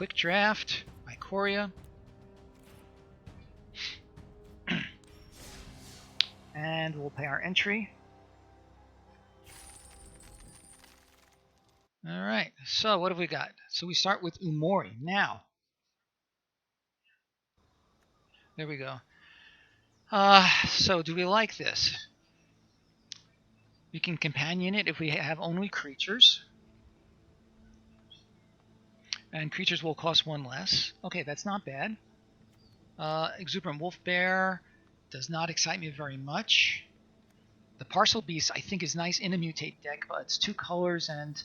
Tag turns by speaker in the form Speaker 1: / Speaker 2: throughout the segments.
Speaker 1: quick draft, Ikoria. And we'll pay our entry. Alright, so what have we got? So we start with Umori. Now, there we go. So do we like this? We can companion it if we have only creatures. And creatures will cost 1 less. Okay, that's not bad. Exuberant Wolf Bear does not excite me very much. The Parcel Beast I think is nice in a Mutate deck, but it's 2 colors and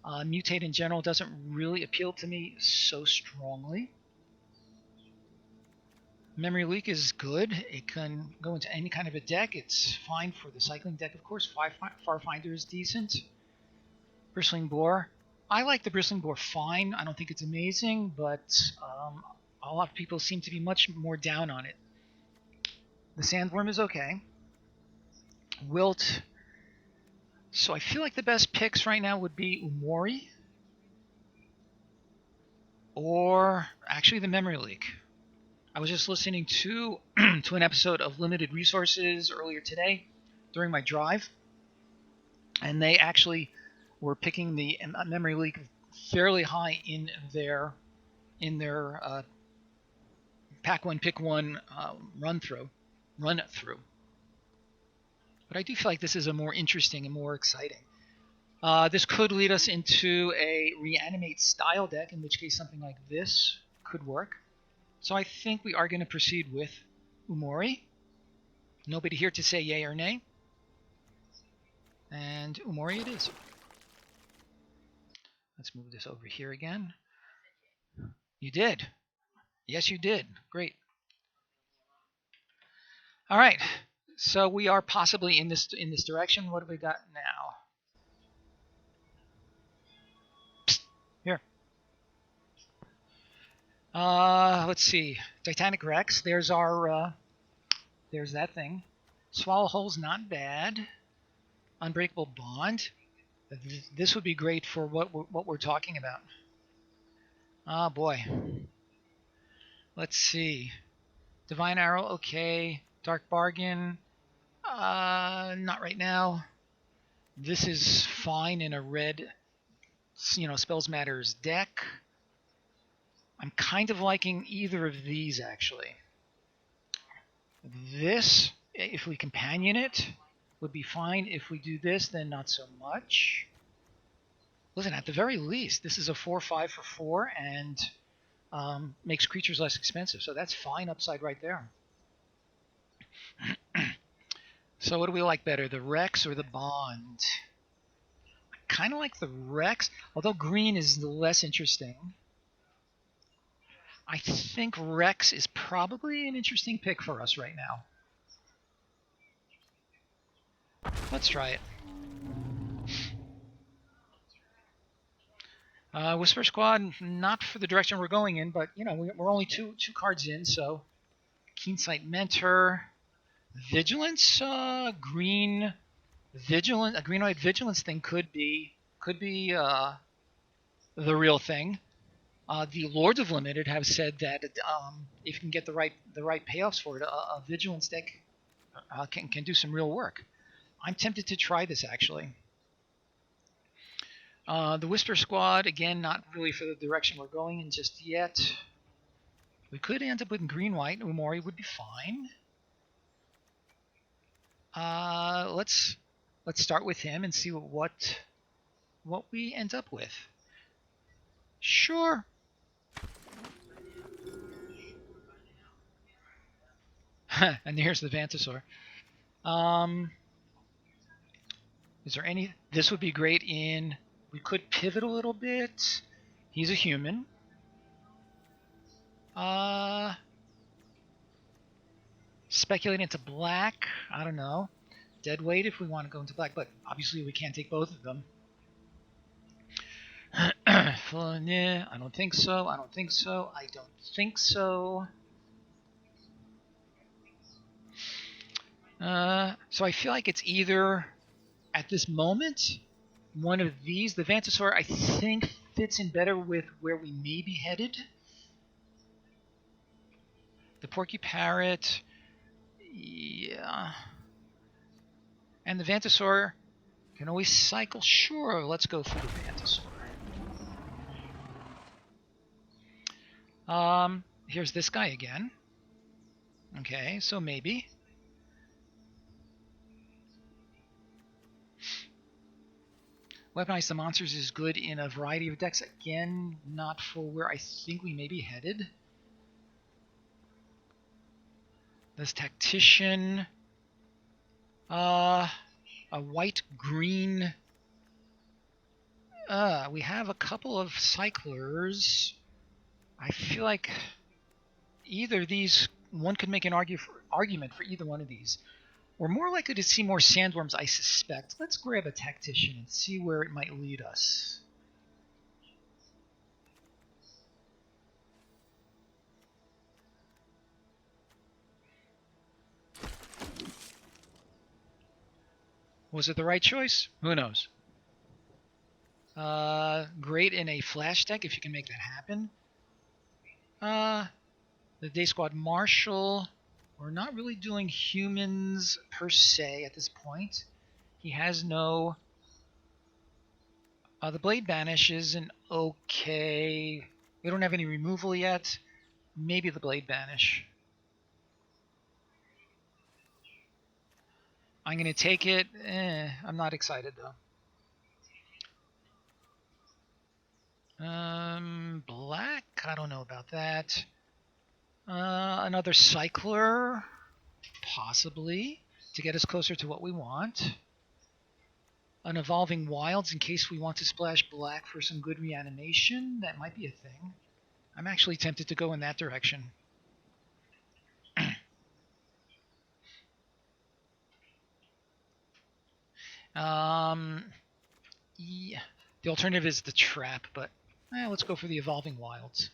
Speaker 1: Mutate in general doesn't really appeal to me so strongly. Memory Leak is good. It can go into any kind of a deck. It's fine for the cycling deck, of course. Farfinder is decent. Bristling Boar. I like the Bristling Boar fine. I don't think it's amazing, but a lot of people seem to be much more down on it. The Sandworm is okay. Wilt. So I feel like the best picks right now would be Umori. Or actually the Memory Leak. I was just listening to to an episode of Limited Resources earlier today during my drive, and they actually were picking the Memory Leak fairly high in their pack one pick one run through. But I do feel like this is a more interesting and more exciting. This could lead us into a reanimate style deck, in which case something like this could work. So I think we are going to proceed with Umori. Nobody here to say yay or nay. And Umori it is. Let's move this over here again. You did. Yes, you did. Great. All right. So we are possibly in this direction. What have we got now? Psst, here. Let's see. Titanic Rex. There's our. There's that thing. Swallowhole's not bad. Unbreakable Bond. This would be great for what we're talking about. Oh boy. Let's see. Divine Arrow, okay. Dark Bargain, not right now. This is fine in a red, Spells Matters deck. I'm kind of liking either of these actually. This, if we companion it, would be fine. If we do this, then not so much. Listen, at the very least, this is a 4/5 for 4 and makes creatures less expensive. So that's fine upside right there. So what do we like better, the Rex or the Bond? I kind of like the Rex, although green is less interesting. I think Rex is probably an interesting pick for us right now. Let's try it. Whisper Squad, not for the direction we're going in, but we're only two cards in, so Keensight Mentor, Vigilance, green Vigilance, a green-white Vigilance thing could be the real thing. The Lords of Limited have said that if you can get the right payoffs for it, a Vigilance deck can do some real work. I'm tempted to try this actually. The Whisper Squad, again, not really for the direction we're going in just yet. We could end up with green-white. Umori would be fine. Let's start with him and see what we end up with. Sure. And here's the Vantasaur. Is there any? This would be great in. We could pivot a little bit. He's a human. Speculate into black. I don't know. Deadweight if we want to go into black, but obviously we can't take both of them. I don't think so. I don't think so. I don't think so. So I feel like it's either, at this moment, one of these. The Vantasaur, I think fits in better with where we may be headed. The Porky Parrot, yeah. And the Vantasaur can always cycle. Sure, let's go for the Vantasaur. Here's this guy again. Okay, so maybe. Weaponize the monsters is good in a variety of decks. Again, not for where I think we may be headed. This Tactician. A white-green. We have a couple of cyclers. I feel like either these, one could make an argument for either one of these. We're more likely to see more sandworms, I suspect. Let's grab a Tactician and see where it might lead us. Was it the right choice? Who knows? Great in a flash deck if you can make that happen. The Day Squad Marshal. We're not really doing humans per se at this point. He has no... the Blade Banish is an okay... We don't have any removal yet. Maybe the Blade Banish. I'm going to take it. I'm not excited, though. Black? I don't know about that. Another Cycler? Possibly. To get us closer to what we want. An Evolving Wilds in case we want to splash black for some good reanimation. That might be a thing. I'm actually tempted to go in that direction. Yeah. The alternative is the Trap, but let's go for the Evolving Wilds.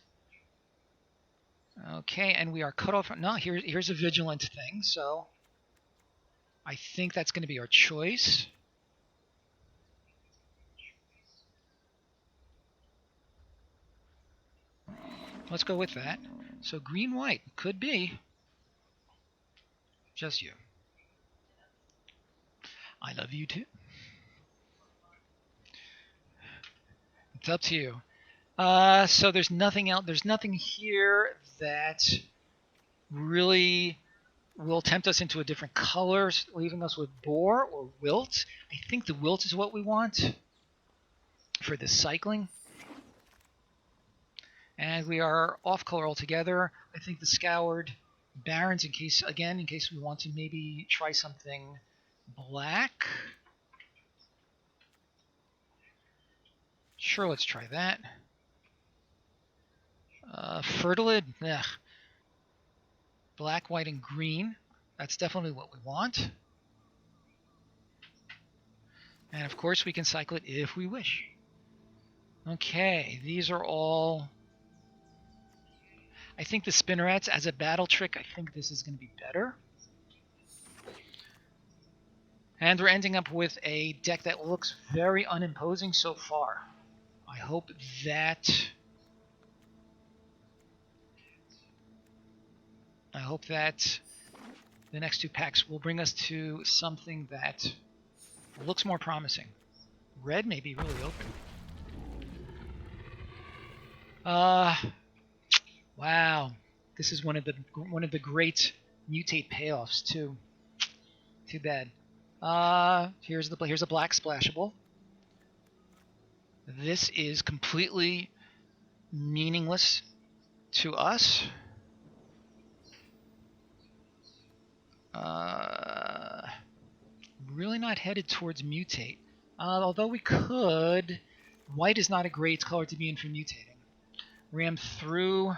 Speaker 1: Okay, and we are cut off. No, here's a Vigilant thing, so I think that's going to be our choice. Let's go with that. So green-white could be. Just you. I love you too. It's up to you. So there's nothing else. There's nothing here that really will tempt us into a different color, leaving us with Boar or Wilt. I think the Wilt is what we want for this cycling. And we are off color altogether. I think the Scoured Barrens, in case we want to maybe try something black. Sure, let's try that. Fertilid, black, white, and green. That's definitely what we want. And of course, we can cycle it if we wish. Okay, these are all... I think the Spinnerets, as a battle trick, I think this is going to be better. And we're ending up with a deck that looks very unimposing so far. I hope that the next two packs will bring us to something that looks more promising. Red may be really open. Wow, this is one of the great mutate payoffs too. Too bad. Here's a black splashable. This is completely meaningless to us. Really not headed towards mutate. Although we could. White is not a great color to be in for mutating. Ram through.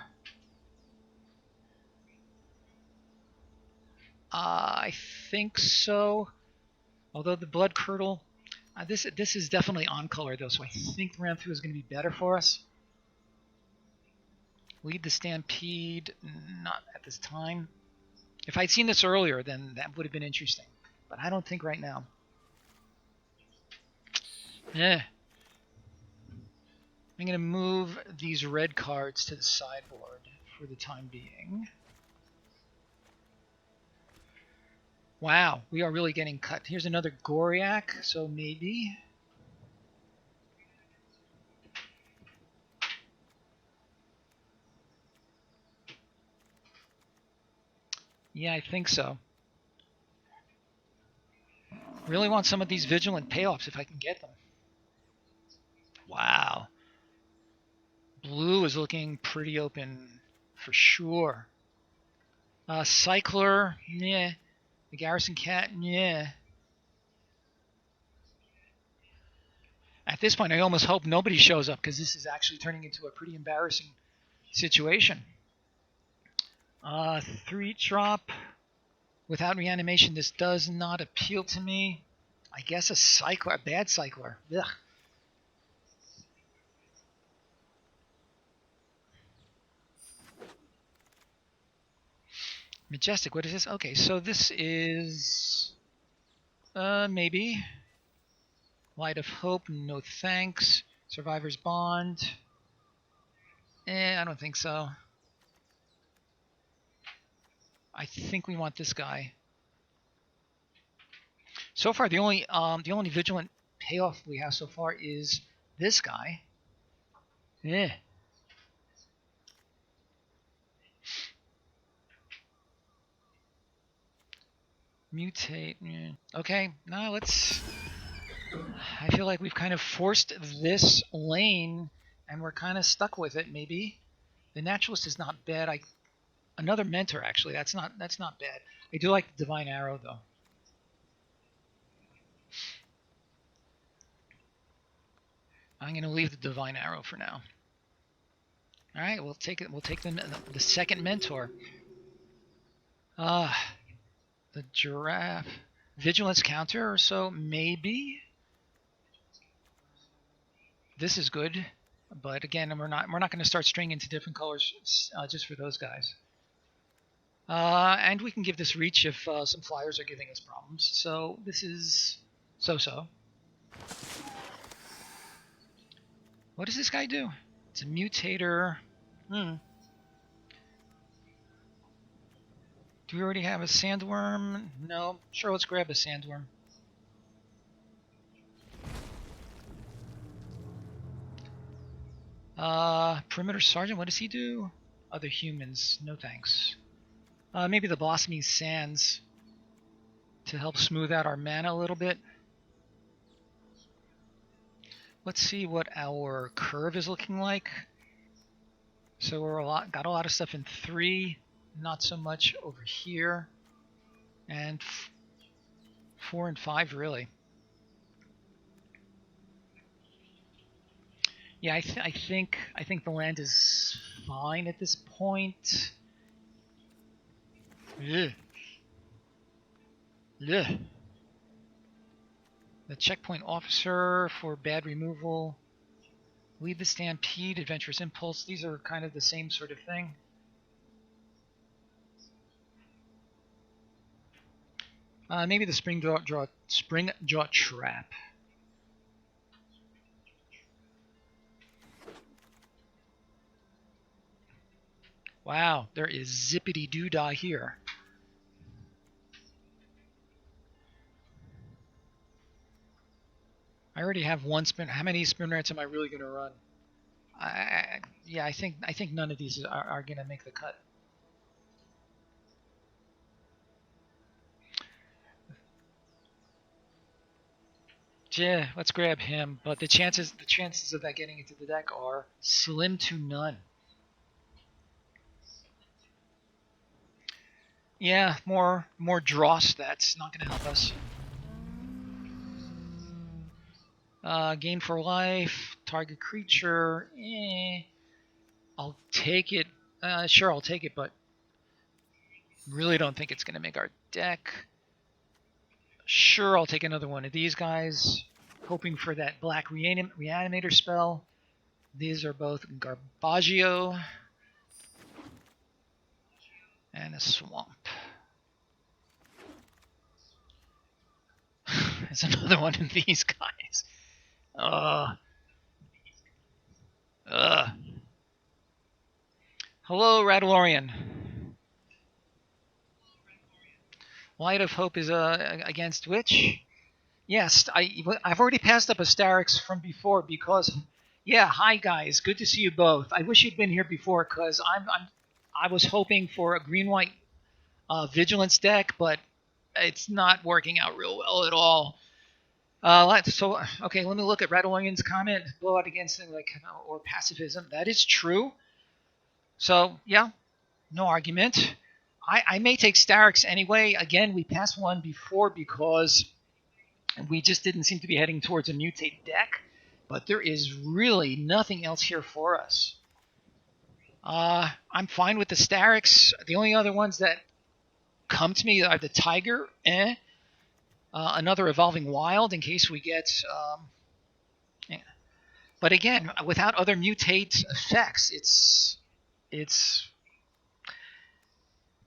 Speaker 1: I think so. Although the Blood Curdle, this is definitely on color though, so I think Ram through is going to be better for us. Lead the Stampede, not at this time. If I'd seen this earlier, then that would have been interesting. But I don't think right now. I'm going to move these red cards to the sideboard for the time being. Wow, we are really getting cut. Here's another Goriak, so maybe. Yeah, I think so. Really want some of these vigilant payoffs if I can get them. Wow. Blue is looking pretty open for sure. Cycler, yeah. The Garrison Cat, yeah. At this point, I almost hope nobody shows up because this is actually turning into a pretty embarrassing situation. 3-drop. Without reanimation, this does not appeal to me. I guess a cycler, a bad cycler. Ugh. Majestic, what is this? Okay, so this is maybe Light of Hope, no thanks. Survivor's Bond. I don't think so. I think we want this guy. So far, the only vigilant payoff we have so far is this guy. Eh. Mutate. Okay, now let's. I feel like we've kind of forced this lane, and we're kind of stuck with it. Maybe the naturalist is not bad. Another mentor actually. That's not bad. I do like the divine arrow though. I'm going to leave the divine arrow for now. All right, we'll take it. We'll take the second mentor. The giraffe. Vigilance counter or so, maybe. This is good, but again, we're not going to start stringing into different colors just for those guys. And we can give this reach if some flyers are giving us problems. So this is so-so. What does this guy do? It's a mutator. Do we already have a sandworm? No. Sure, let's grab a sandworm. Perimeter Sergeant, what does he do? Other humans, no thanks. Maybe the Blossoming Sands to help smooth out our mana a little bit. Let's see what our curve is looking like. So we're got a lot of stuff in 3, not so much over here, and 4 and 5 really. Yeah, I think the land is fine at this point. Ugh. Ugh. The checkpoint officer for bad removal. Lead the Stampede, Adventurous Impulse. These are kind of the same sort of thing. Maybe the Spring Jaw Trap. Wow, there is zippity doo dah here. I already have one spin. How many spin rates am I really going to run? Yeah, I think none of these are going to make the cut. Yeah, let's grab him. But the chances of that getting into the deck are slim to none. Yeah, more draw stats. Not going to help us. Gain for life, target creature. I'll take it. Sure, I'll take it, but really don't think it's going to make our deck. Sure, I'll take another one of these guys, hoping for that black reanimator spell. These are both Garbaggio and a swamp. There's another one of these guys. Ugh. Hello, Radalorian. Light of Hope is against which? Yes, I've already passed up Asterix from before because, yeah. Hi guys, good to see you both. I wish you'd been here before because I was hoping for a green white vigilance deck, but it's not working out real well at all. So okay, let me look at Radalorian's comment. Blowout against or pacifism. That is true. So yeah, no argument. I may take Starix anyway. Again, we passed one before because we just didn't seem to be heading towards a mutate deck. But there is really nothing else here for us. I'm fine with the Starix. The only other ones that come to me are the Tiger, another Evolving Wild in case we get. Yeah. But again, without other mutate effects, it's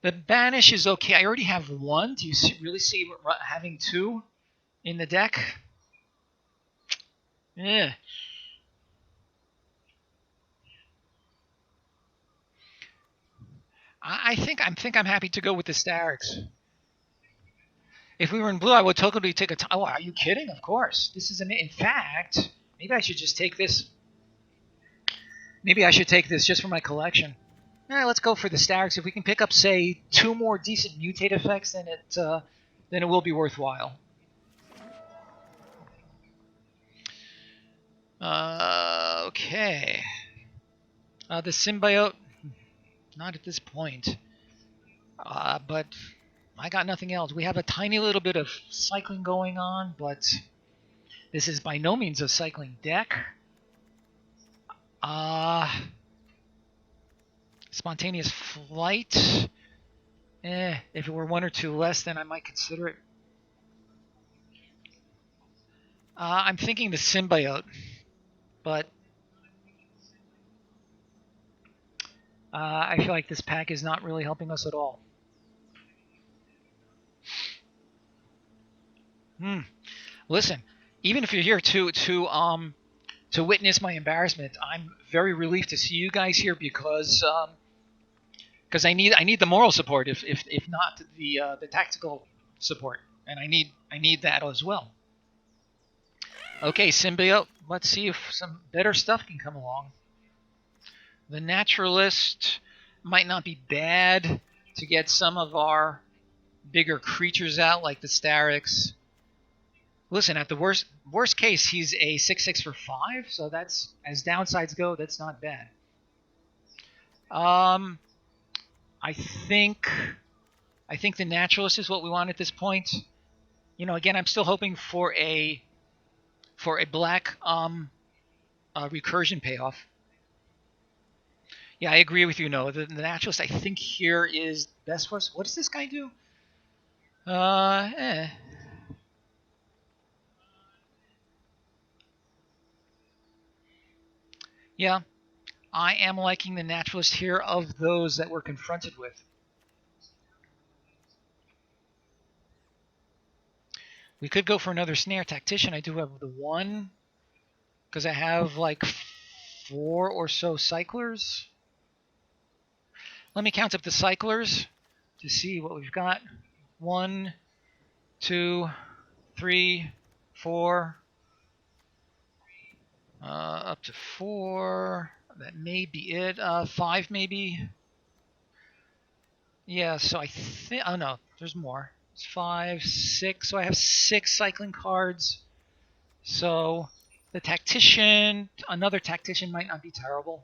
Speaker 1: the Banish is okay. I already have one. Do you really see having two in the deck? Yeah. I think I'm happy to go with the Starix. If we were in blue, I would totally take a. Oh, are you kidding? Of course. This is in fact, maybe I should just take this. Maybe I should take this just for my collection. Let's go for the Starix. If we can pick up, say, two more decent mutate effects, then it will be worthwhile. Okay. The symbiote, not at this point. But I got nothing else. We have a tiny little bit of cycling going on, but this is by no means a cycling deck. Spontaneous flight. If it were one or two less, then I might consider it. I'm thinking the symbiote, but I feel like this pack is not really helping us at all. Listen, even if you're here to witness my embarrassment, I'm very relieved to see you guys here because I need the moral support if not the tactical support, and I need that as well. Okay, symbiote. Let's see if some better stuff can come along. The naturalist might not be bad to get some of our bigger creatures out, like the Starix. Listen, at the worst case, he's a 6/6 for 5, so that's, as downsides go, that's not bad. I think the naturalist is what we want at this point. Again, I'm still hoping for a black recursion payoff. Yeah, I agree with you. No, the naturalist I think here is best for us. What does this guy do? Yeah, I am liking the naturalist here of those that we're confronted with. We could go for another snare tactician. I do have the one because I have like 4 or so cyclers. Let me count up the cyclers to see what we've got. 1, 2, 3, 4, up to 4. That may be it. 5 maybe. Yeah, so I think. Oh no, there's more. It's 5, 6. So I have 6 cycling cards. So the tactician, another tactician might not be terrible.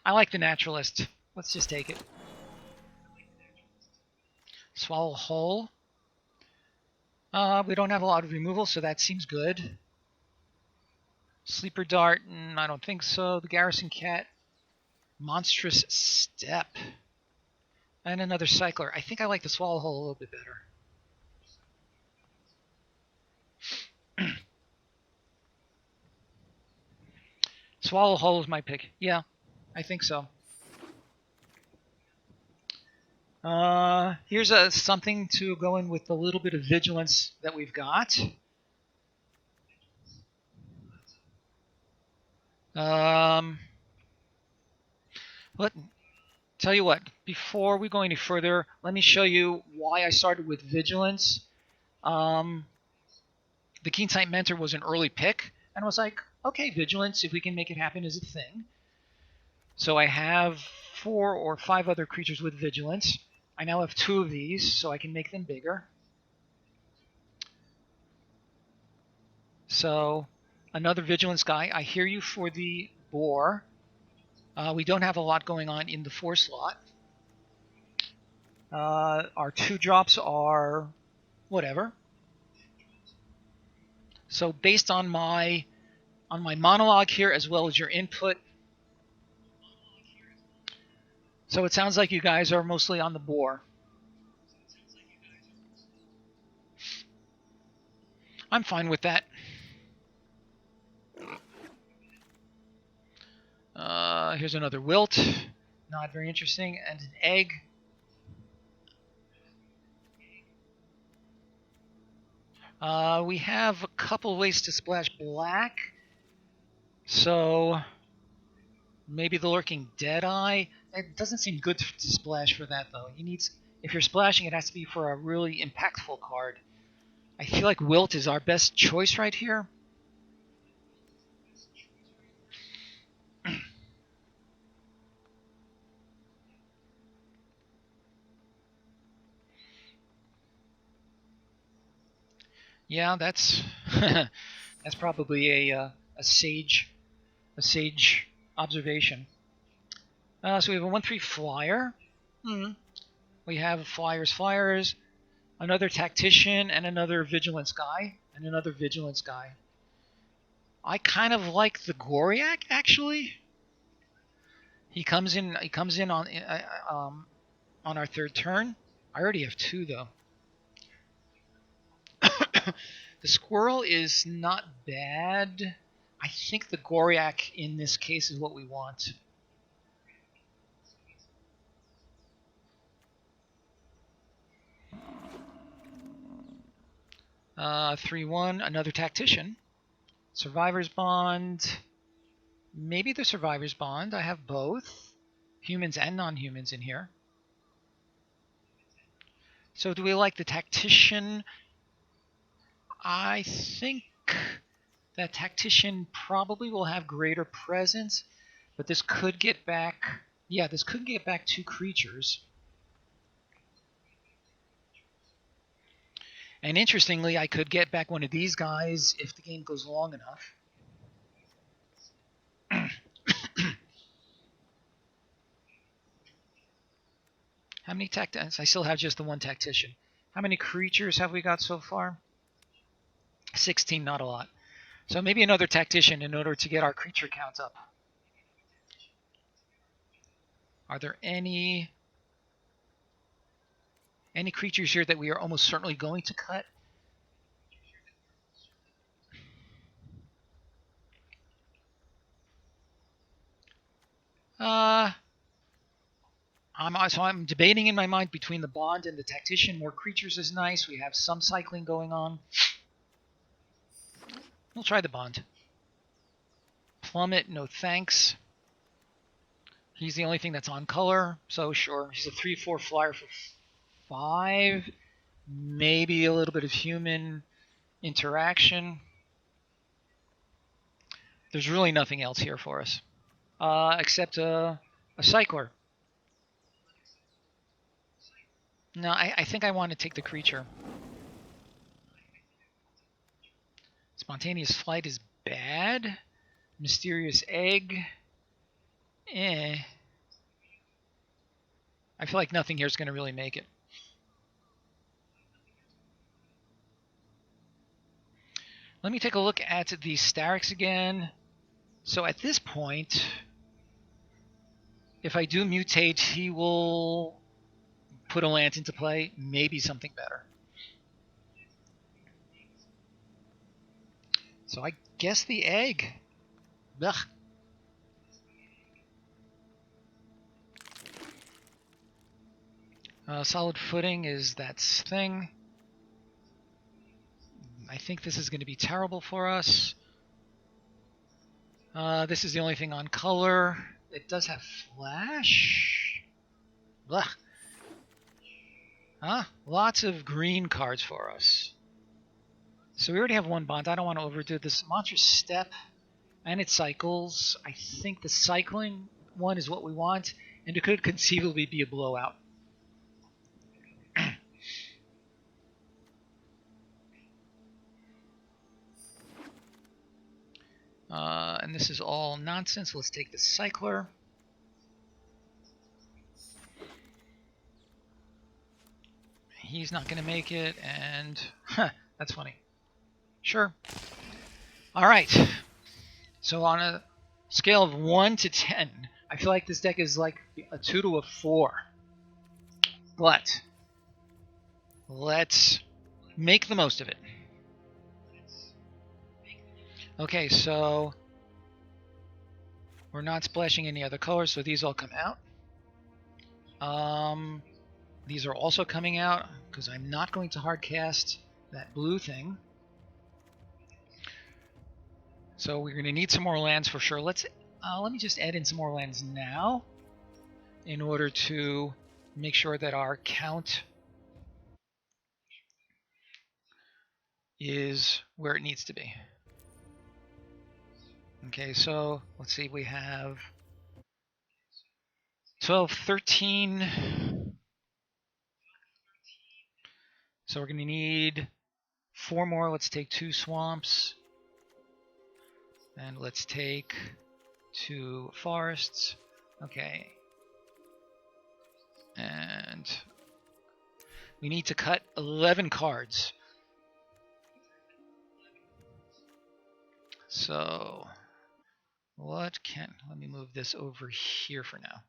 Speaker 1: I like the naturalist. Let's just take it. Swallow whole. We don't have a lot of removal, so that seems good. Sleeper dart, I don't think so. The garrison cat. Monstrous step. And another cycler. I think I like the swallow hole a little bit better. Swallow hole is my pick. Yeah, I think so. Here's something to go in with the little bit of vigilance that we've got. Um, let tell you what. Before we go any further, let me show you why I started with Vigilance. Um, the Keen Sight Mentor was an early pick, and I was like, okay, Vigilance, if we can make it happen, is a thing. So I have 4 or 5 other creatures with Vigilance. I now have 2 of these, so I can make them bigger. So another Vigilance guy. I hear you for the Boar. We don't have a lot going on in the 4 slot. Our 2 drops are whatever. So based on my monologue here, as well as your input, so it sounds like you guys are mostly on the Boar. I'm fine with that. Here's another Wilt. Not very interesting. And an Egg. We have a couple ways to splash black. So maybe the Lurking Deadeye. It doesn't seem good to splash for that, though. If you're splashing, it has to be for a really impactful card. I feel like Wilt is our best choice right here. Yeah, that's that's probably a sage observation. So we have a 1/3 flyer. We have flyers, another tactician, and another vigilance guy, and another vigilance guy. I kind of like the Goriak actually. He comes in on our 3rd turn. I already have 2 though. The squirrel is not bad. I think the Goriak in this case is what we want. Uh, 3/1, another tactician. Survivor's Bond. Maybe the Survivor's Bond. I have both. Humans and non-humans in here. So do we like the tactician? I think that tactician probably will have greater presence, but this could get back... Yeah, this could get back 2 creatures. And interestingly, I could get back one of these guys if the game goes long enough. How many tacticians? I still have just the 1 tactician. How many creatures have we got so far? 16, not a lot. So maybe another tactician in order to get our creature count up. Are there any creatures here that we are almost certainly going to cut? I'm debating in my mind between the Bond and the Tactician. More creatures is nice. We have some cycling going on. We'll try the Bond. Plummet, no thanks. He's the only thing that's on color, so sure. He's a 3/4 flyer for 5. Maybe a little bit of human interaction. There's really nothing else here for us, except a cycler. No, I think I want to take the creature. Spontaneous Flight is bad. Mysterious Egg. I feel like nothing here is going to really make it. Let me take a look at the Starix again. So at this point, if I do mutate, he will put a land into play, maybe something better. So I guess the Egg. Ugh. Solid Footing is that thing. I think this is going to be terrible for us. This is the only thing on color. It does have flash. Blah. Huh? Lots of green cards for us. So we already have one bond. I don't want to overdo this. Monstrous Step, and it cycles. I think the cycling one is what we want, and it could conceivably be a blowout. And this is all nonsense. Let's take the cycler. He's not going to make it, and that's funny. Sure. All right. So on a scale of 1 to 10, I feel like this deck is like a 2 to a 4. But let's make the most of it. Okay, so we're not splashing any other colors, so these all come out. These are also coming out because I'm not going to hard cast that blue thing. So we're going to need some more lands for sure. Let me just add in some more lands now in order to make sure that our count is where it needs to be. Okay, so let's see, we have 12, 13. So we're going to need 4 more. Let's take 2 swamps. And let's take 2 forests. Okay. And we need to cut 11 cards. So let me move this over here for now.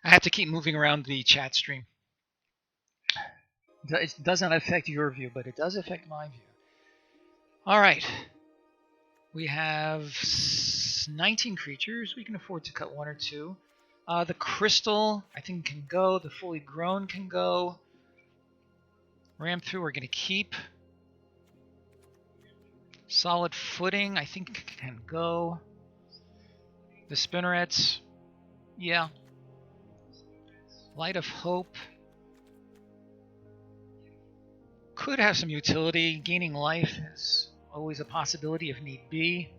Speaker 1: I have to keep moving around the chat stream. It doesn't affect your view, but it does affect my view. All right. We have 19 creatures. We can afford to cut 1 or 2. The crystal, I think, can go. The fully grown can go. Ram through, we're going to keep. Solid footing, I think, can go. The spinnerets, yeah. Light of Hope could have some utility. Gaining life is always a possibility if need be.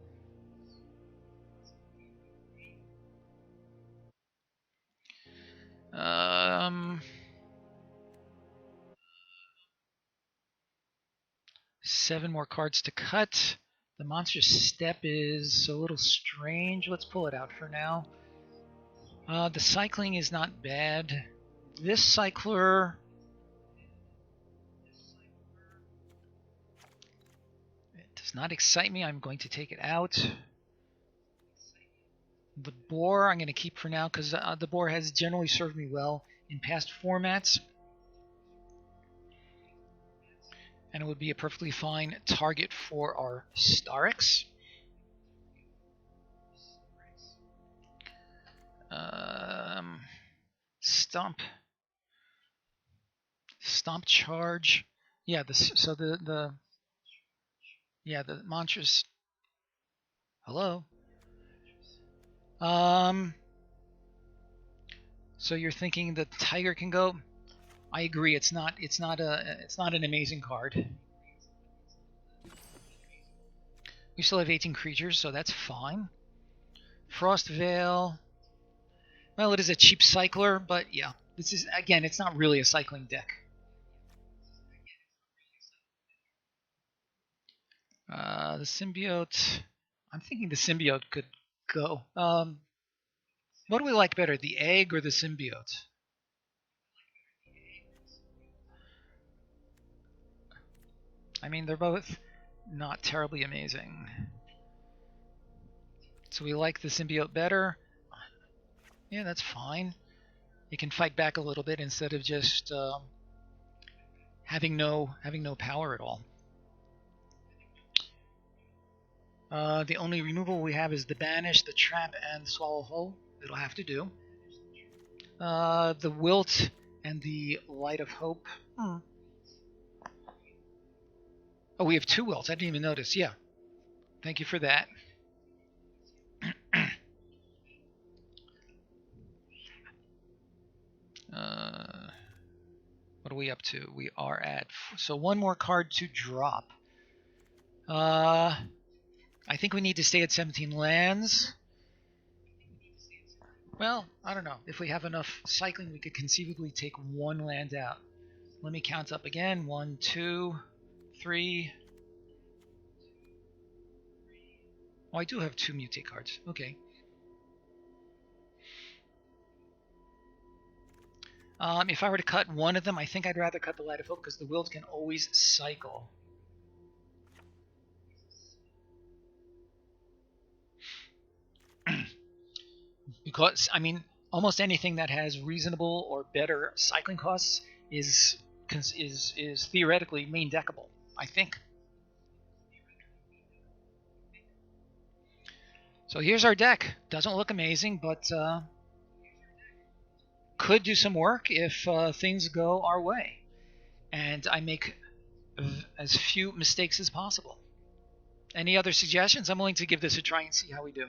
Speaker 1: Seven more cards to cut. The Monstrous Step is a little strange. Let's pull it out for now. The cycling is not bad. This cycler, it does not excite me. I'm going to take it out. The boar I'm going to keep for now because the boar has generally served me well in past formats. And it would be a perfectly fine target for our Starix. Stomp charge. Yeah, the monstrous. Hello. So you're thinking the tiger can go? I agree. It's not an amazing card. We still have 18 creatures, so that's fine. Frost Veil. Well, it is a cheap cycler, but yeah, this is, again, it's not really a cycling deck. The symbiote. I'm thinking the symbiote could go. What do we like better, the egg or the symbiote? I mean, they're both not terribly amazing. So we like the symbiote better. Yeah, that's fine. It can fight back a little bit instead of just having no power at all. The only removal we have is the Banish, the Trap, and Swallow Whole. It'll have to do. The Wilt and the Light of Hope. Oh, we have 2 Wilts. I didn't even notice. Yeah. Thank you for that. are we up to? We are at... So one more card to drop. I think we need to stay at 17 lands. Well, I don't know. If we have enough cycling, we could conceivably take one land out. Let me count up again. 1, 2, 3. Oh, I do have 2 mutate cards. Okay. If I were to cut one of them, I think I'd rather cut the Light of Hope because the Wilds can always cycle. Because, I mean, almost anything that has reasonable or better cycling costs is theoretically main deckable, I think. So here's our deck. Doesn't look amazing, but could do some work if things go our way. And I make as few mistakes as possible. Any other suggestions? I'm willing to give this a try and see how we do.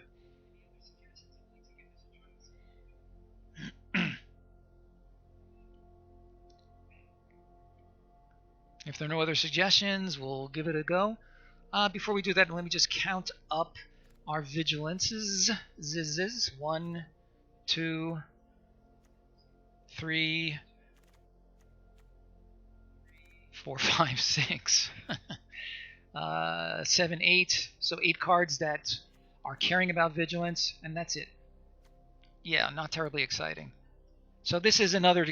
Speaker 1: If there are no other suggestions, we'll give it a go. Before we do that, let me just count up our vigilances. 1, 2, 3, 4, 5, 6, 7, 8. So 8 cards that are caring about vigilance, and that's it. Yeah, not terribly exciting. So this is another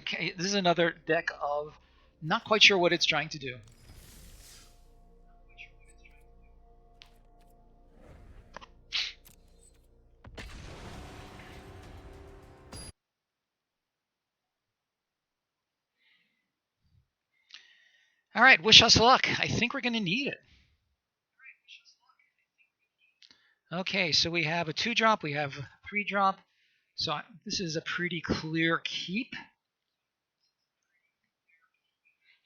Speaker 1: deck of not quite sure what it's trying to do. All right, wish us luck. I think we're going to need it. Okay, so we have a 2-drop, we have a 3-drop. So this is a pretty clear keep.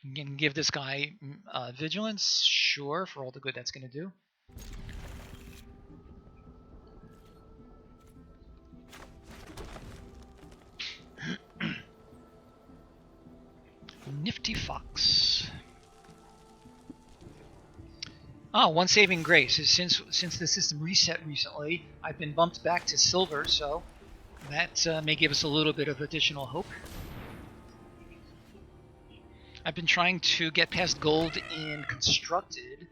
Speaker 1: You can give this guy vigilance, sure, for all the good that's going to do. Nifty Fox. Oh, one saving grace is since the system reset recently, I've been bumped back to silver, so that may give us a little bit of additional hope. I've been trying to get past gold in constructed,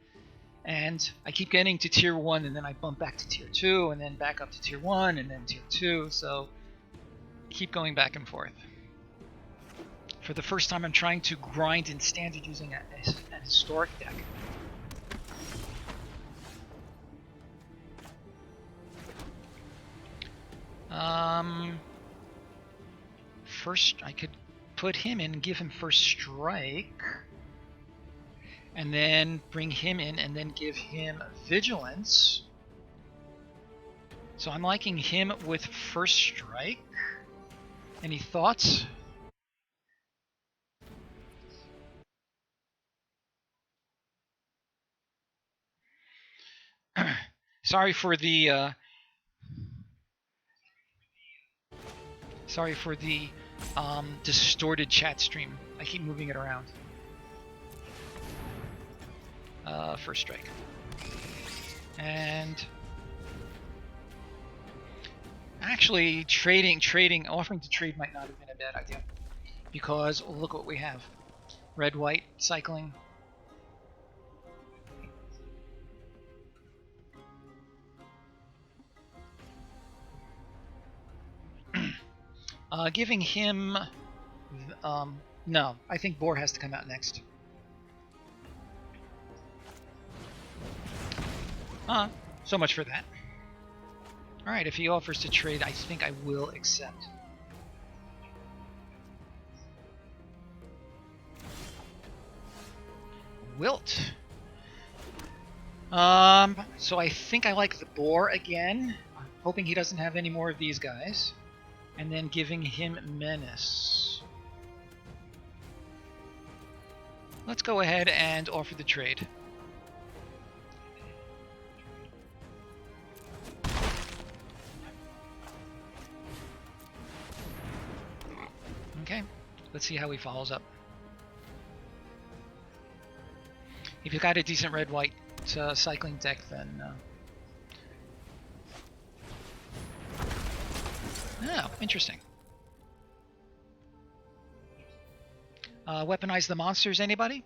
Speaker 1: and I keep getting to tier 1, and then I bump back to tier 2, and then back up to tier 1, and then tier 2, so keep going back and forth. For the first time, I'm trying to grind in standard using an historic deck. First, I could put him in and give him first strike, and then bring him in and then give him vigilance. So I'm liking him with first strike. Any thoughts? Sorry for the distorted chat stream. I keep moving it around. First strike. And actually offering to trade might not have been a bad idea, because look what we have. Red, white, cycling. Giving him... no, I think Boar has to come out next. So much for that. Alright, if he offers to trade, I think I will accept. Wilt. So I think I like the Boar again. Hoping he doesn't have any more of these guys. And then giving him Menace. Let's go ahead and offer the trade. Okay, let's see how he follows up. If you've got a decent red-white cycling deck, then... Oh, interesting. Weaponize the monsters, anybody?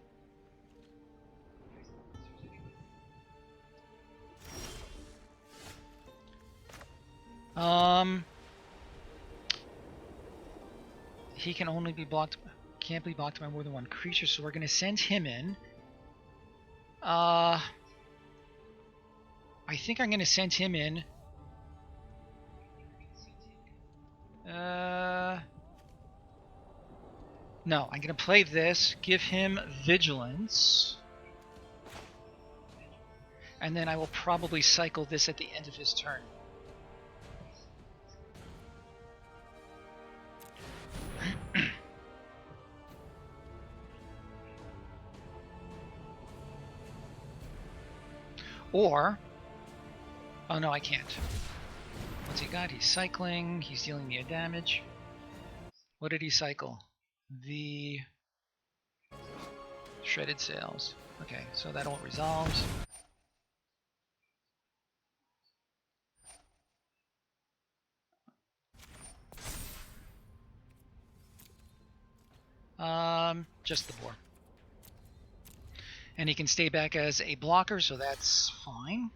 Speaker 1: He can only be blocked, can't be blocked by more than one creature, so we're going to send him in. I think I'm going to send him in. No, I'm going to play this, give him Vigilance, and then I will probably cycle this at the end of his turn. Or, oh no, I can't. What's he got? He's cycling, he's dealing me a damage. What did he cycle? The Shredded Sails. Okay, so that all resolves. Just the boar. And he can stay back as a blocker, so that's fine.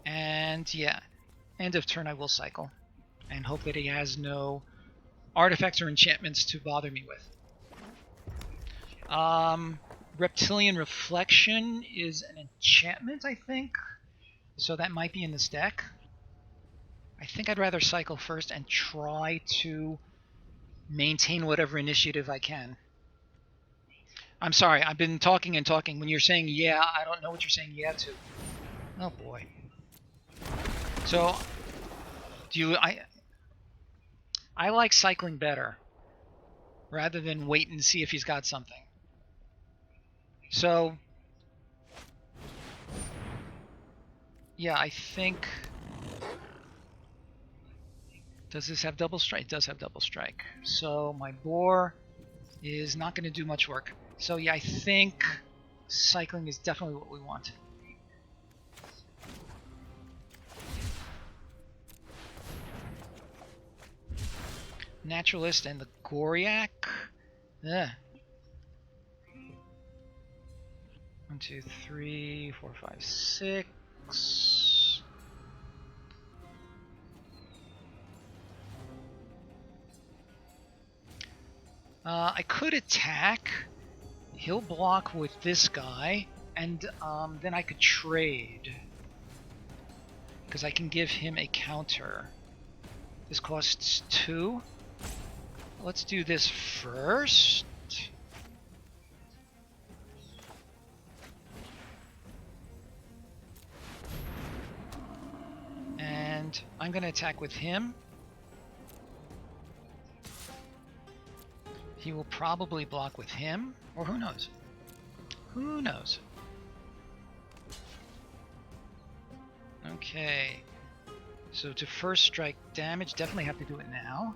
Speaker 1: And yeah, end of turn I will cycle. And hope that he has no artifacts or enchantments to bother me with. Reptilian Reflection is an enchantment, I think. So that might be in this deck. I think I'd rather cycle first and try to maintain whatever initiative I can. I'm sorry, I've been talking and talking. When you're saying yeah, I don't know what you're saying yeah to. Oh boy. So, I like cycling better, rather than wait and see if he's got something. So, yeah, I think... Does this have double strike? It does have double strike. So my boar is not going to do much work. So yeah, I think cycling is definitely what we want. Naturalist and the Goriak. Ugh. 1, 2, 3, 4, 5, 6. I could attack. He'll block with this guy, and then I could trade. Because I can give him a counter. This costs 2. Let's do this first. And I'm going to attack with him. He will probably block with him, or who knows? Who knows? Okay. So to first strike damage, definitely have to do it now.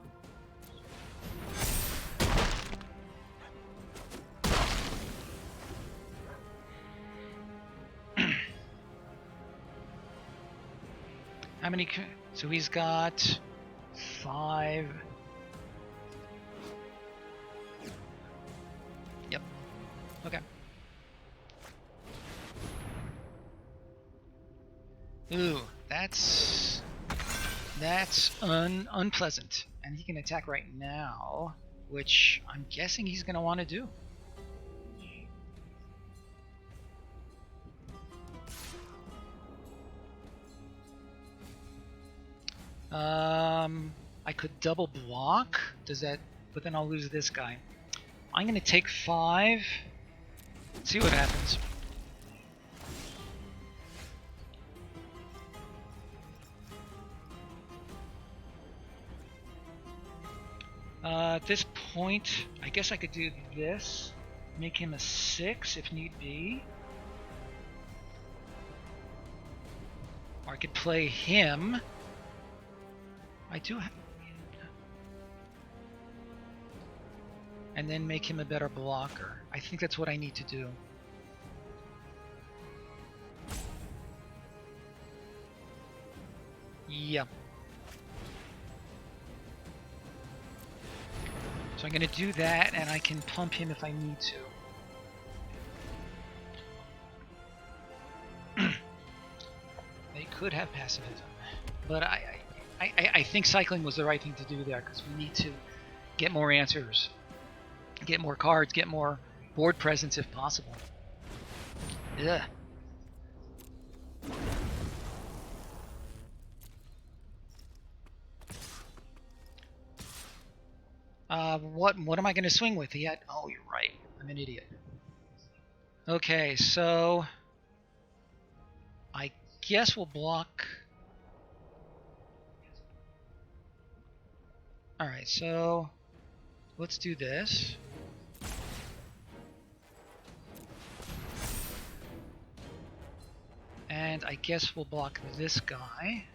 Speaker 1: How many? So he's got 5. Yep. Okay. Ooh, that's unpleasant. And he can attack right now, which I'm guessing he's going to want to do. I could double block. Does that? But then I'll lose this guy. I'm going to take 5. See what happens. At this point, I guess I could do this. Make him a 6 if need be. Or I could play him. I do have... and then make him a better blocker. I think that's what I need to do. Yeah. So I'm going to do that, and I can pump him if I need to. They could have pacifism, but I think cycling was the right thing to do there, because we need to get more answers, get more cards, get more board presence if possible. Ugh. What am I going to swing with yet? Oh, you're right. I'm an idiot. Okay, so I guess we'll block. All right, so let's do this. And I guess we'll block this guy.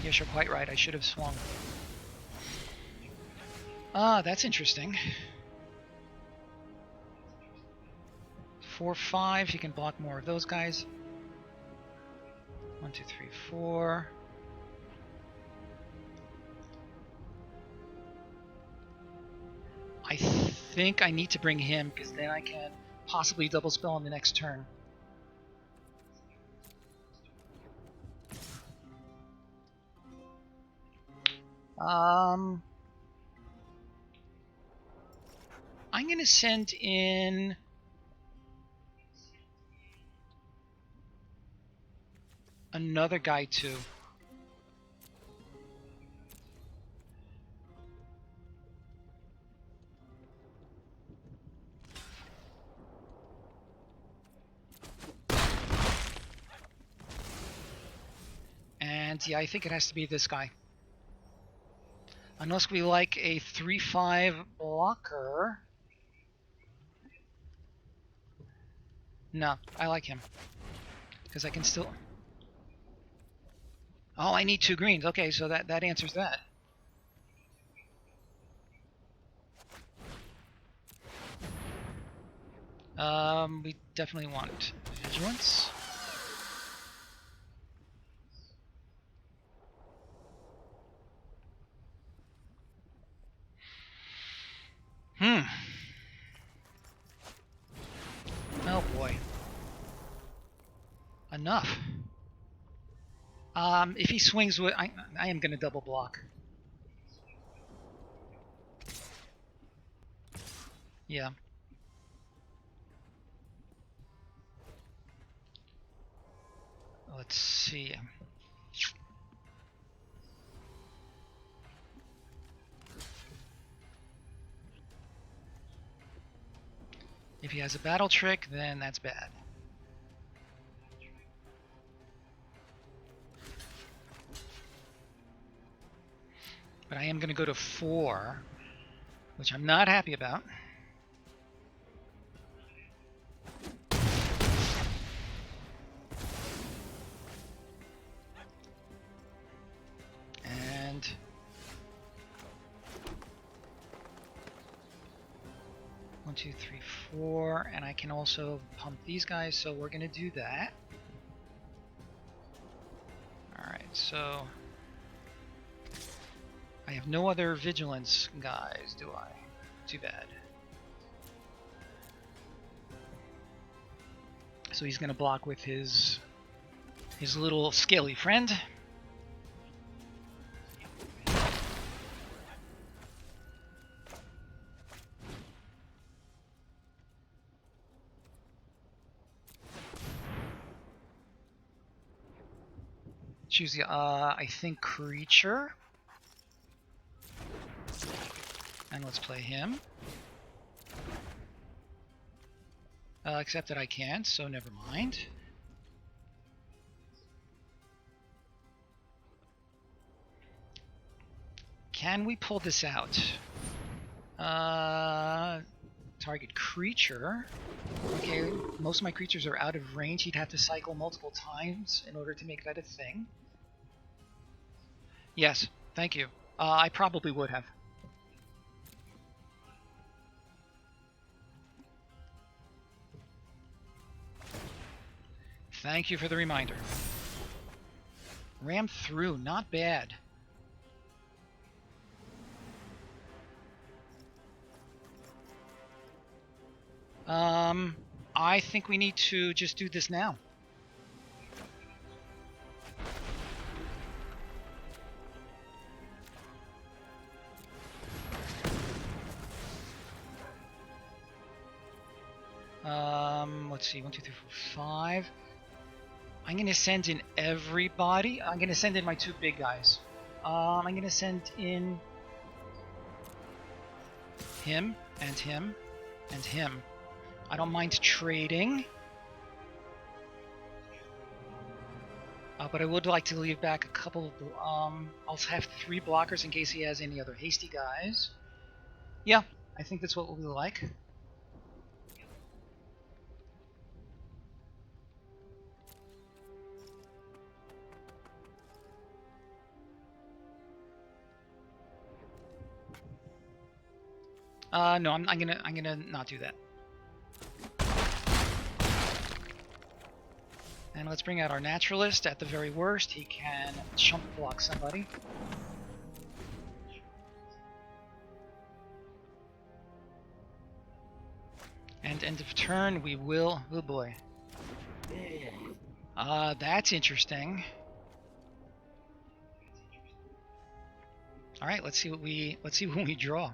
Speaker 1: Yes, you're quite right. I should have swung. Ah, that's interesting. 4-5. You can block more of those guys. 1, 2, 3, 4. I think I need to bring him, because then I can possibly double spell on the next turn. I'm going to send in another guy too. And yeah, I think it has to be this guy. Unless we like a 3-5 blocker. No, I like him. Because I can still... Oh, I need 2 greens. Okay, so that answers that. We definitely want vigilance. Oh boy. Enough. If he swings with... I am going to double block. Yeah. Let's see. If he has a battle trick, then that's bad. But I am going to go to 4, which I'm not happy about. And one, 2, 3, 4, and I can also pump these guys, so we're going to do that. Alright, so I have no other vigilance guys, do I? Too bad. So he's going to block with his little scaly friend. Choose the, I think, creature. And let's play him. Except that I can't, so never mind. Can we pull this out? Target creature. Okay, most of my creatures are out of range. He'd have to cycle multiple times in order to make that a thing. Yes, Thank you. I probably would have. Thank you for the reminder. Ram through, not bad. I think we need to just do this now. Let's see, 1, 2, 3, 4, 5. I'm gonna send in everybody. I'm gonna send in my 2 big guys. I'm gonna send in him and him and him. I don't mind trading, but I would like to leave back a couple. I'll have 3 blockers in case he has any other hasty guys. Yeah, I think that's what we'll like. No, I'm gonna not do that. And let's bring out our naturalist. At the very worst, he can chump block somebody. And end of turn, we will. Oh boy. That's interesting. All right, let's see what we draw.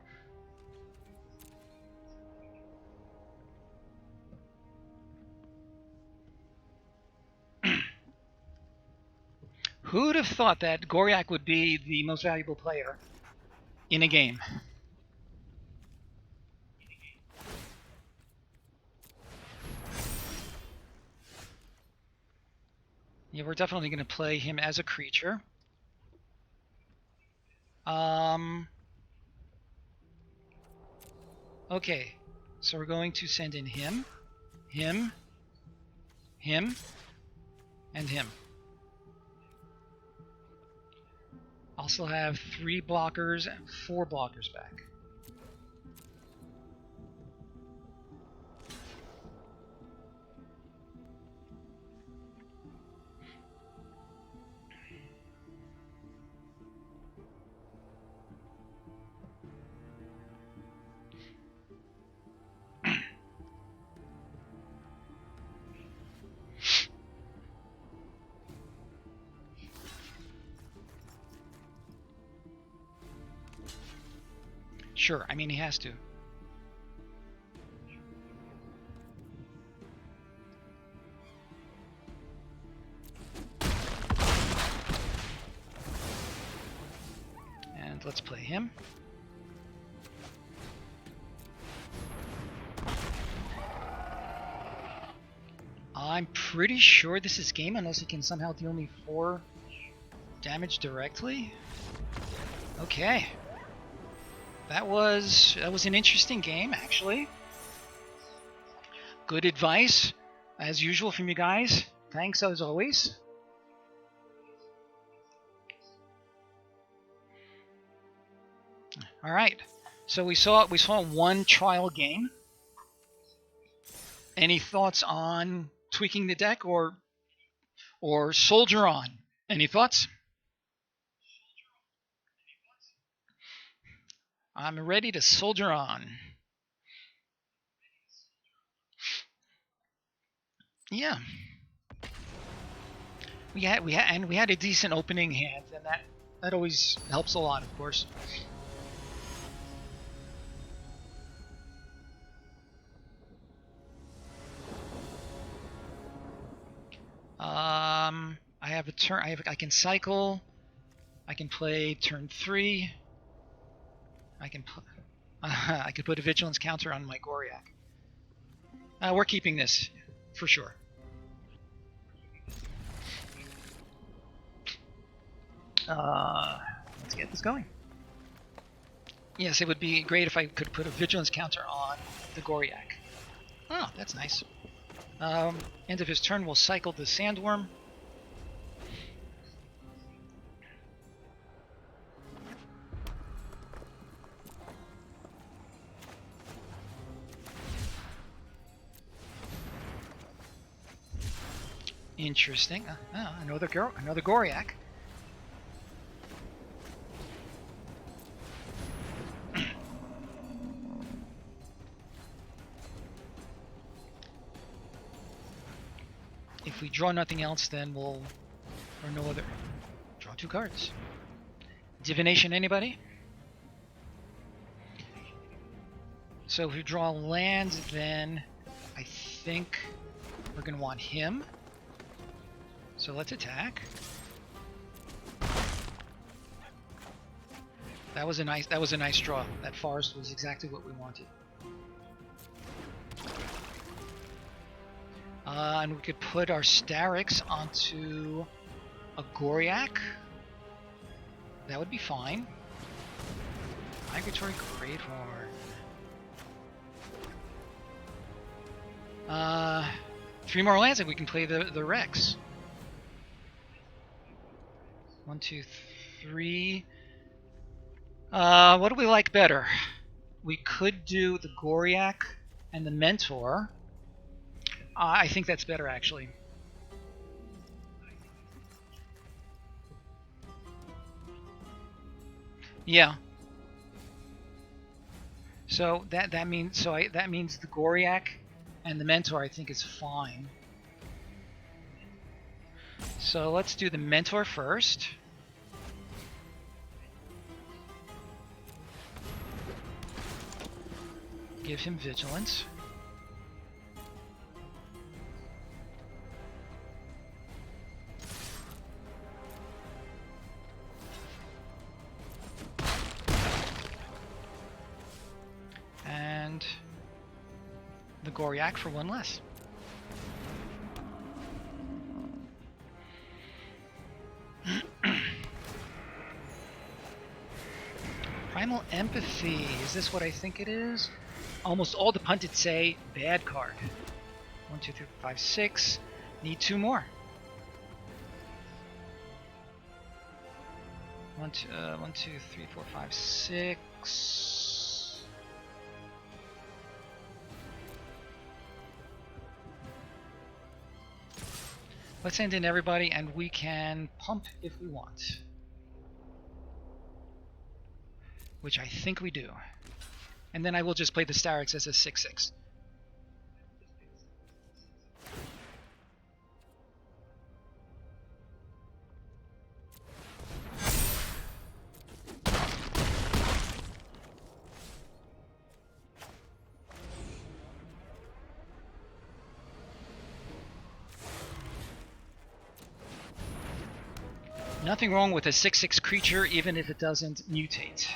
Speaker 1: Who'd have thought that Goryak would be the most valuable player in a game? Yeah, we're definitely going to play him as a creature. Okay, so we're going to send in him, him, him, and him. Also have 3 blockers and 4 blockers back. Sure, I mean he has to. And let's play him. I'm pretty sure this is game unless he can somehow deal me 4 damage directly. Okay. That was an interesting game, actually. Good advice, as usual, from you guys. Thanks as always. All right. So we saw 1 trial game. Any thoughts on tweaking the deck or soldier on? Any thoughts? I'm ready to soldier on. Yeah. We had a decent opening hand, and that always helps a lot, of course. I have a turn. I can cycle. I can play turn 3. I can put a vigilance counter on my Goryak. We're keeping this for sure. Let's get this going. Yes, it would be great if I could put a vigilance counter on the Goryak. Oh, that's nice. End of his turn, we'll cycle the Sandworm. Interesting. Another Goriak. If we draw nothing else, then we'll... Or no other... Draw 2 cards. Divination, anybody? So if we draw land, then I think we're going to want him. So let's attack. That was a nice draw. That forest was exactly what we wanted. And we could put our Starix onto a Goriak. That would be fine. Migratory Great Horn. 3 more lands and we can play the Rex. 1, 2, 3. What do we like better? We could do the Goriak and the Mentor. I think that's better, actually. Yeah. So that means the Goriak and the Mentor I think is fine. So let's do the Mentor first. Give him Vigilance. And the Goriak for 1 less. Primal Empathy. Is this what I think it is? Almost all the pundits say bad card. 1, 2, 3, 4, 5, 6. Need 2 more. 1, 2, 3, 4, 5, 6. Let's send in everybody, and we can pump if we want. Which I think we do. And then I will just play the Starix as a 6/6. Nothing wrong with a 6/6 creature, even if it doesn't mutate.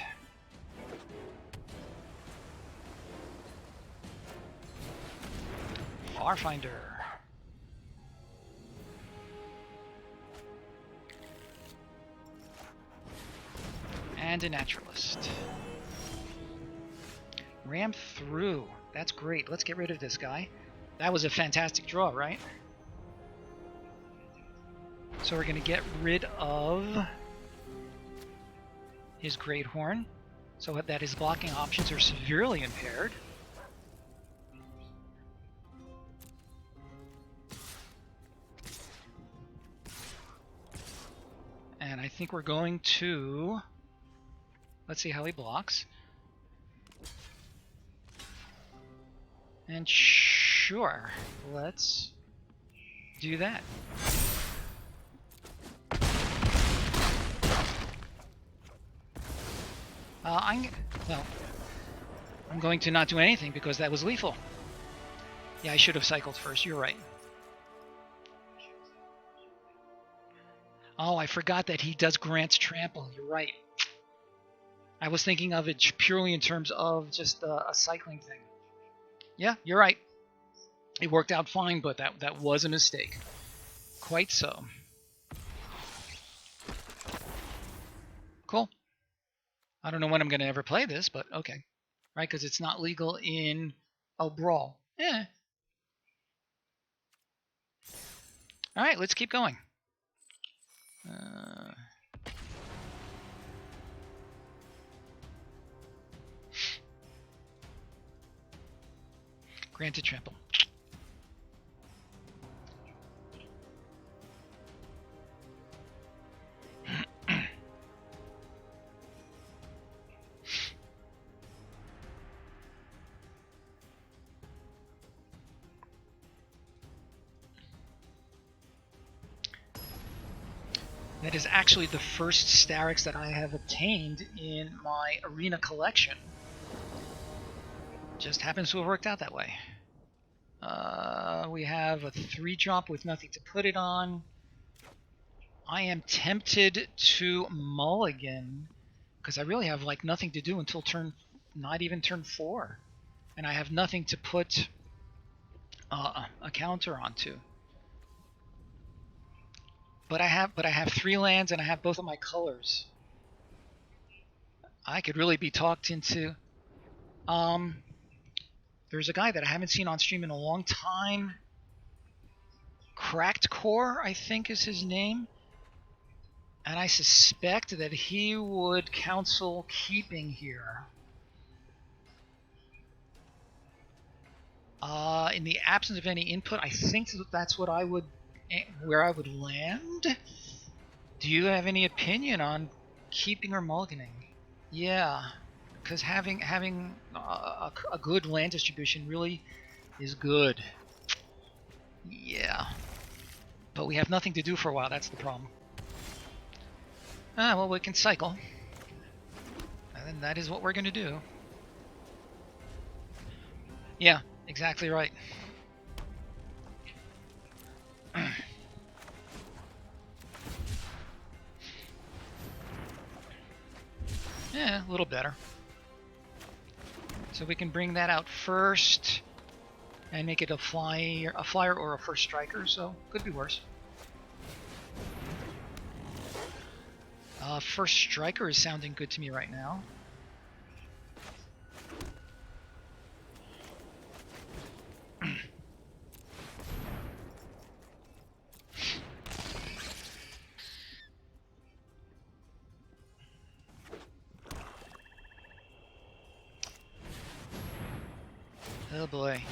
Speaker 1: Farfinder. And a Naturalist. Ram through. That's great. Let's get rid of this guy. That was a fantastic draw, right? So we're going to get rid of his Great Horn, so that his blocking options are severely impaired. And I think we're going to... Let's see how he blocks. And sure, let's do that. I'm going to not do anything because that was lethal. Yeah, I should have cycled first. You're right. Oh, I forgot that he does grant trample. You're right. I was thinking of it purely in terms of just a cycling thing. Yeah, you're right. It worked out fine, but that was a mistake. Quite so. Cool. I don't know when I'm going to ever play this, but okay. Right, because it's not legal in a brawl. Eh. All right, let's keep going. Granted trample. That is actually the first Starix that I have obtained in my arena collection. Just happens to have worked out that way. We have a 3-drop with nothing to put it on. I am tempted to mulligan because I really have like nothing to do until not even turn 4, and I have nothing to put a counter onto. But I have 3 lands and I have both of my colors. I could really be talked into. There's a guy that I haven't seen on stream in a long time. Cracked Core, I think is his name. And I suspect that he would counsel keeping here. In the absence of any input, I think that's where I would land. Do you have any opinion on keeping or mulliganing? Yeah, because having a good land distribution really is good. Yeah, but we have nothing to do for a while. That's the problem. Well, we can cycle, and that is what we're going to do. Yeah, exactly right. Yeah, a little better. So we can bring that out first and make it a flyer or a first striker, so could be worse. First striker is sounding good to me right now. Oh boy.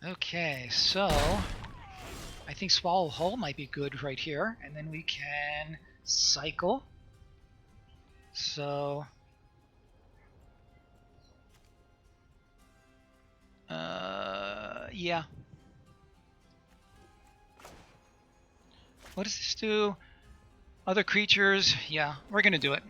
Speaker 1: Okay, so I think Swallow Hull might be good right here, and then we can cycle. So yeah. What does this do? Other creatures? Yeah, we're gonna do it.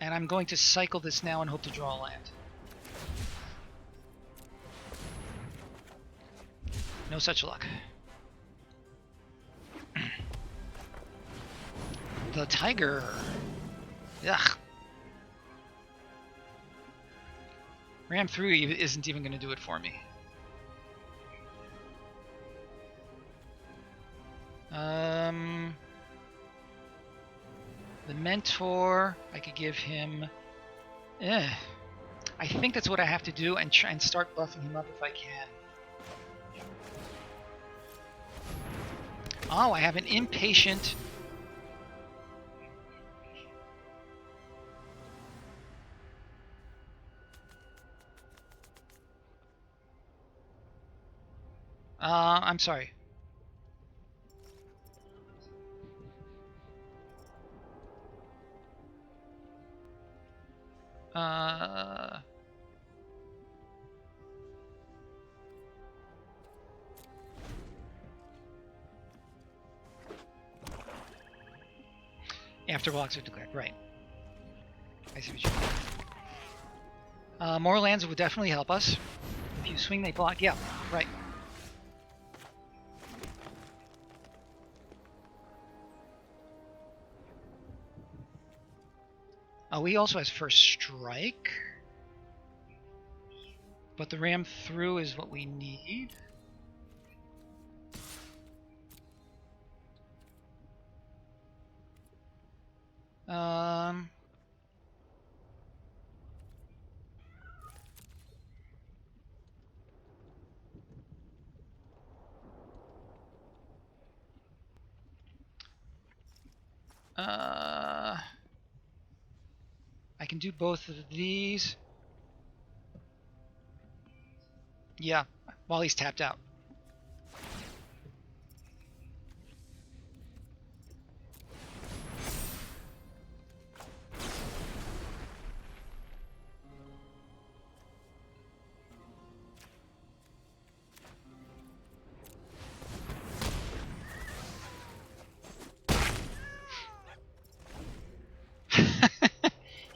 Speaker 1: And I'm going to cycle this now and hope to draw a land. No such luck. The tiger. Ugh. Ram through isn't even going to do it for me. The mentor, I could give him. I think that's what I have to do and try and start buffing him up if I can. Oh, I have an impatient. I'm sorry. After blocks are declared, right. I see what you mean. More lands would definitely help us. If you swing, they block. Yeah, right. He also has first strike. But the ram through is what we need. I can do both of these. Yeah, while he's tapped out.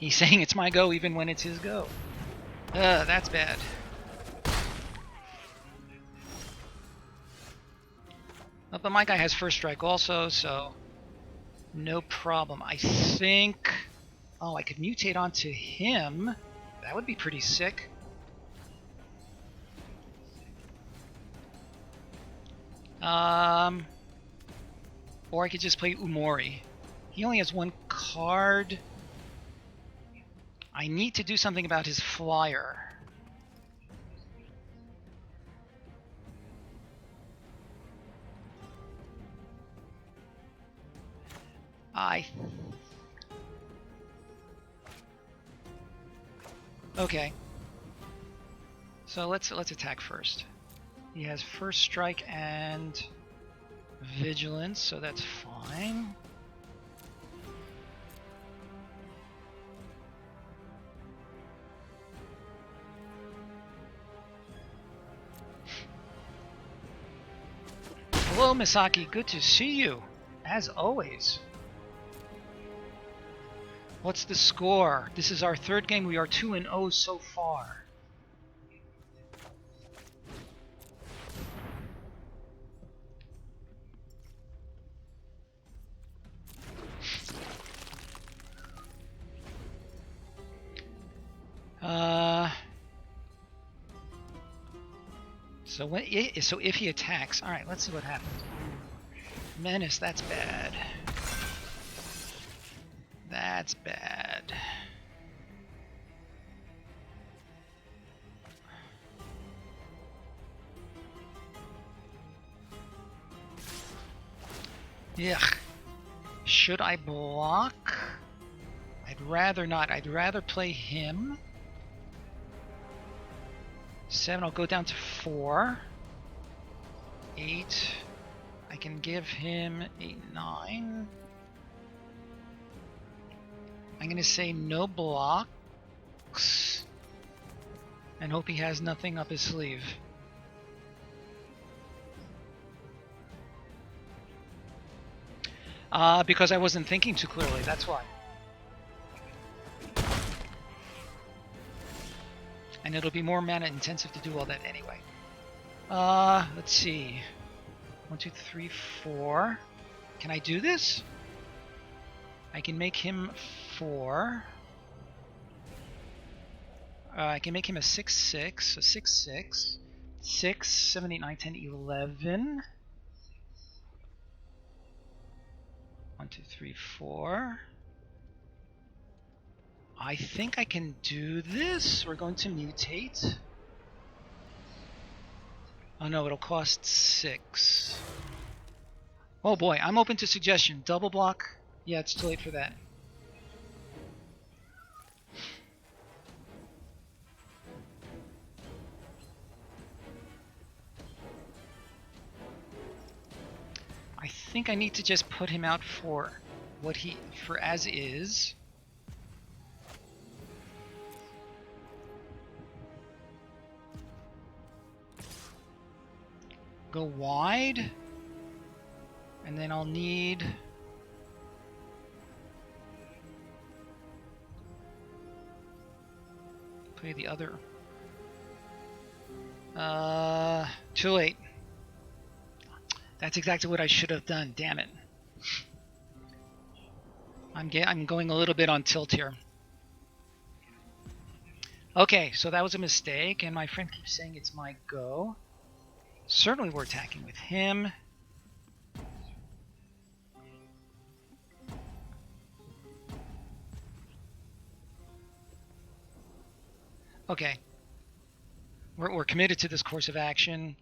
Speaker 1: He's saying it's my go even when it's his go. That's bad. Oh, but my guy has first strike also, so no problem. I think... Oh, I could mutate onto him. That would be pretty sick. Or I could just play Umori. He only has one card. I need to do something about his flyer. Okay. So let's attack first. He has first strike and vigilance, so that's fine. Hello, Misaki. Good to see you, as always. What's the score? This is our third game. We are 2-0 so far. So if he attacks, all right, let's see what happens. Menace, that's bad. That's bad. Yuck. Should I block? I'd rather not. I'd rather play him. 7, I'll go down to 4. 8. I can give him 8, 9. I'm going to say no blocks and hope he has nothing up his sleeve. Because I wasn't thinking too clearly, that's why. And it'll be more mana intensive to do all that anyway. Let's see. 1, 2, 3, 4. Can I do this? I can make him 4. I can make him a 6/6, so 6/6. 6, 7, 8, 9, 10, 11. 1, 2, 3, 4. I think I can do this. We're going to mutate. Oh no, it'll cost 6. Oh boy, I'm open to suggestion. Double block? Yeah, it's too late for that. I think I need to just put him out for what for as is. Go wide, and then I'll need play the other. Too late. That's exactly what I should have done. Damn it. I'm going a little bit on tilt here. Okay, so that was a mistake, and my friend keeps saying it's my go. Certainly we're attacking with him. Okay. We're committed to this course of action.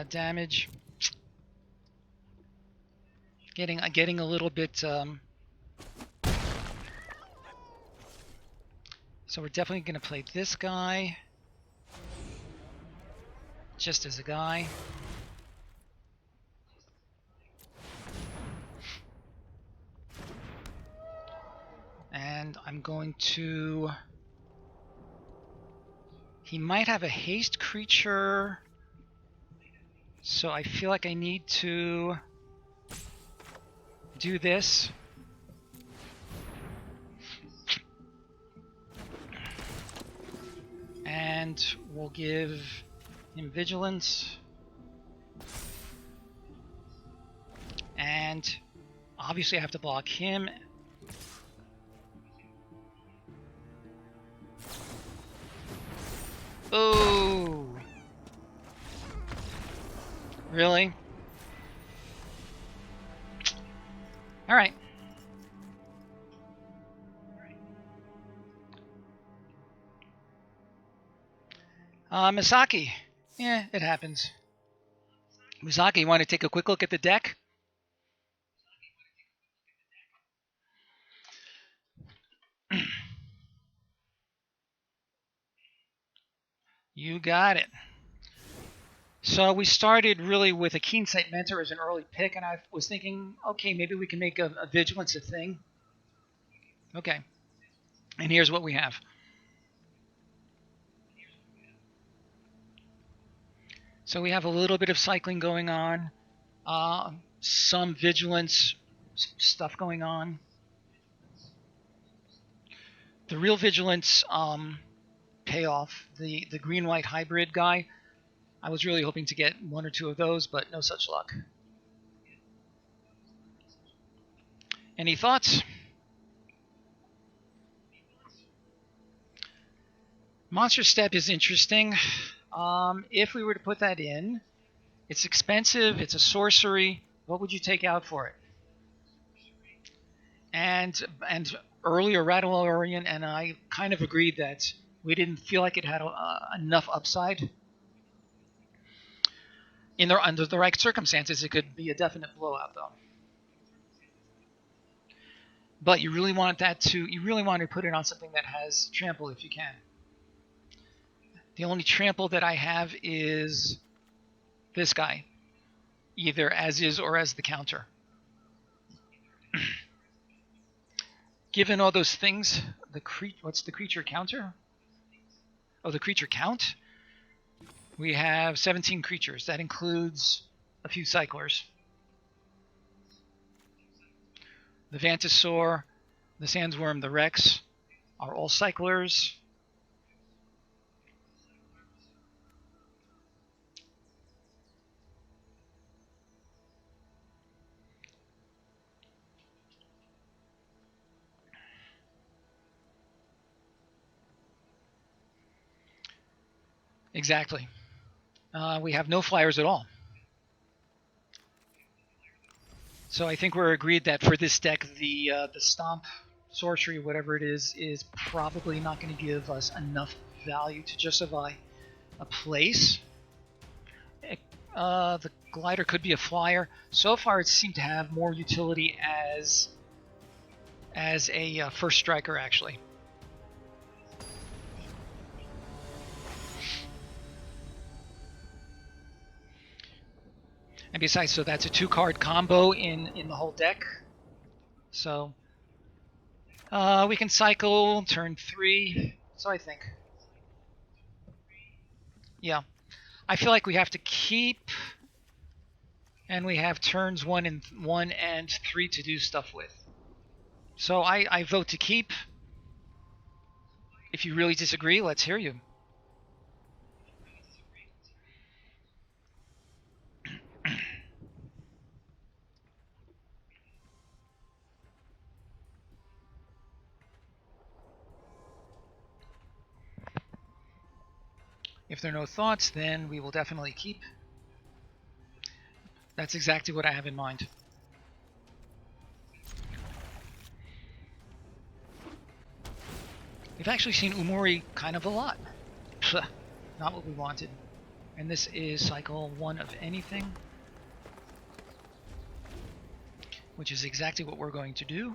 Speaker 1: Damage. Getting a little bit... So we're definitely going to play this guy. Just as a guy. And I'm going to... He might have a haste creature, so I feel like I need to do this. And we'll give him vigilance. And obviously I have to block him. Oh! Really? Alright. Misaki. Yeah, it happens. Misaki, you want to take a quick look at the deck? You got it. So we started really with a Keen Sight Mentor as an early pick, and I was thinking, okay, maybe we can make a Vigilance a thing. Okay. And here's what we have. So we have a little bit of cycling going on, some Vigilance stuff going on. The real Vigilance payoff, the green-white hybrid guy, I was really hoping to get one or two of those, but no such luck. Any thoughts? Monster Step is interesting. If we were to put that in, it's expensive, it's a sorcery. What would you take out for it? And earlier Rattlorian and I kind of agreed that we didn't feel like it had enough upside. Under the right circumstances, it could be a definite blowout, though. But you really want to put it on something that has trample if you can. The only trample that I have is this guy, either as is or as the counter. Given all those things, what's the creature counter? Oh, the creature count? We have 17 creatures. That includes a few cyclers. The Vantasaur, the Sandsworm, the Rex are all cyclers. Exactly. We have no flyers at all. So I think we're agreed that for this deck, the Stomp Sorcery, whatever it is probably not going to give us enough value to justify a place. The Glider could be a flyer. So far, it seemed to have more utility as a first striker, actually. And besides, so that's a 2-card combo in the whole deck. So we can cycle turn 3. So I think, yeah, I feel like we have to keep, and we have turns 1 and 3 to do stuff with. So I vote to keep. If you really disagree, let's hear you. If there are no thoughts, then we will definitely keep. That's exactly what I have in mind. We've actually seen Umori kind of a lot. Not what we wanted. And this is cycle 1 of anything, which is exactly what we're going to do.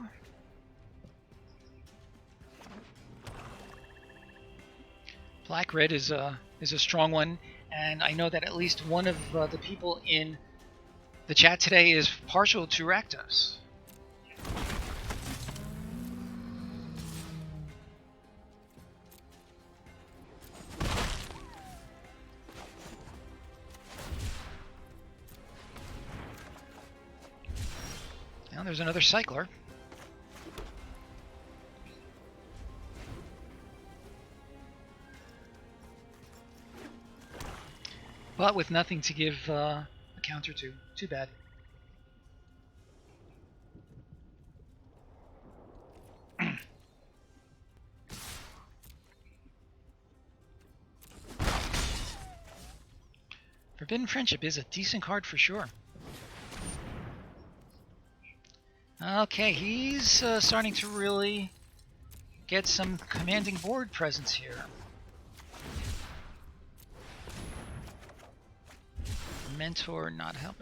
Speaker 1: Black-red is a strong one, and I know that at least one of the people in the chat today is partial to Rakdos. Well, there's another cycler. But with nothing to give a counter to. Too bad. Forbidden Friendship is a decent card for sure. Okay, he's starting to really get some commanding board presence here. Mentor not help.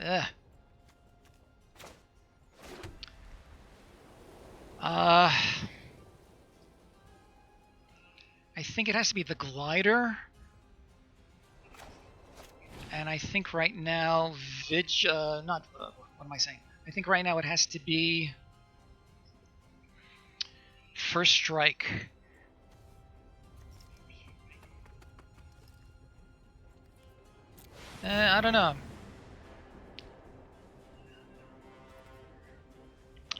Speaker 1: I think it has to be the glider. And I think right now, what am I saying? I think right now it has to be First Strike. I don't know.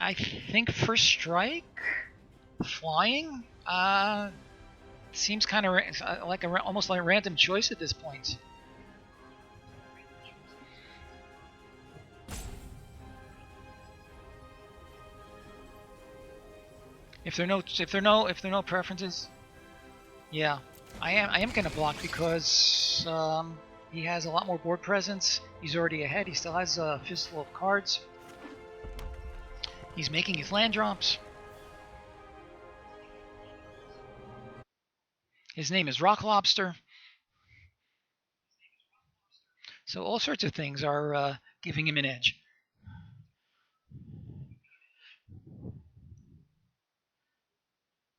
Speaker 1: I think First Strike? Flying? Seems kind of like almost like a random choice at this point. If there are no preferences, yeah, I am gonna block because he has a lot more board presence. He's already ahead. He still has a fistful of cards. He's making his land drops. His name is Rock Lobster. So all sorts of things are giving him an edge.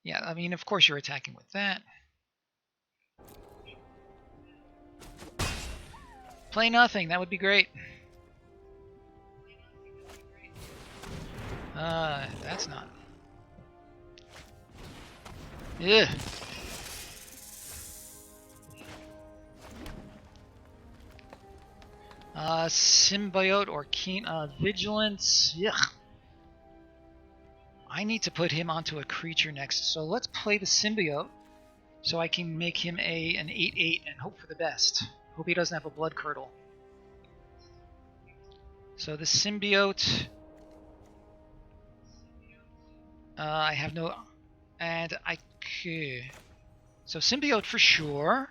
Speaker 1: Yeah, I mean, of course you're attacking with that. Play nothing, that would be great. That's not. Ugh. Symbiote or keen vigilance. Yuck. I need to put him onto a creature next. So let's play the symbiote so I can make him an 8/8 and hope for the best. Hope he doesn't have a blood curdle. So the symbiote, I have no, and I could. So symbiote for sure.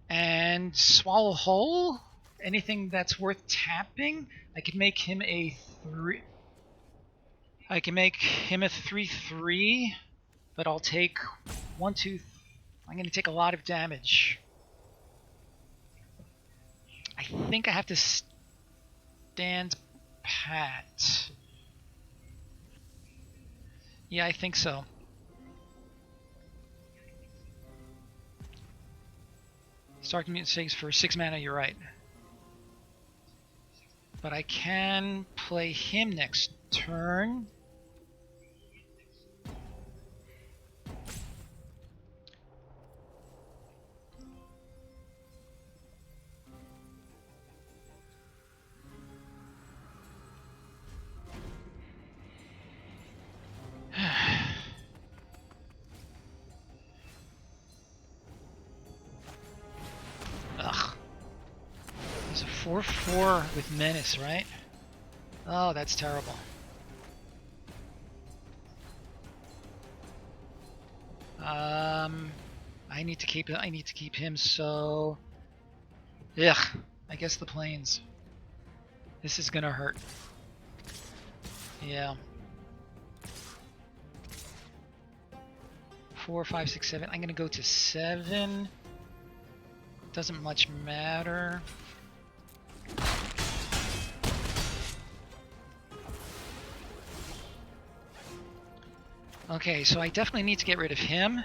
Speaker 1: And Swallow Whole, anything that's worth tapping, I can make him a 3. I can make him a 3/3, but I'll take 1, 2. I'm going to take a lot of damage. I think I have to stand pat. Yeah, I think so. Stark Mutant saves for 6 mana, you're right. But I can play him next turn. Ugh. There's a 4/4 with Menace, right? Oh, that's terrible. I need to keep him, so ugh, I guess the planes. This is gonna hurt. Yeah. 4, 5, 6, 7. I'm gonna go to 7. Doesn't much matter. Okay, so I definitely need to get rid of him.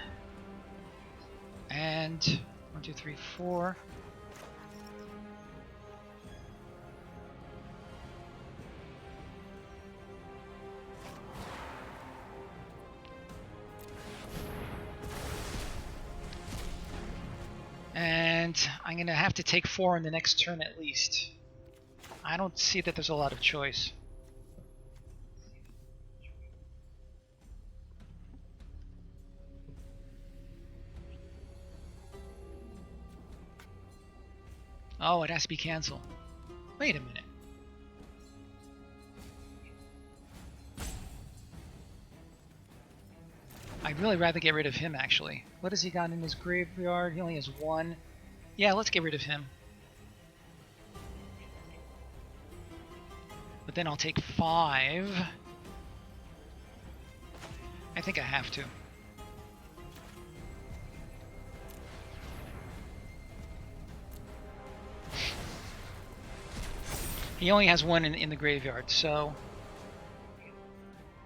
Speaker 1: And 1, 2, 3, 4. And I'm going to have to take 4 in the next turn at least. I don't see that there's a lot of choice. Oh, it has to be canceled. Wait a minute. I'd really rather get rid of him, actually. What has he got in his graveyard? He only has one. Yeah, let's get rid of him. But then I'll take 5. I think I have to. He only has 1 in the graveyard, so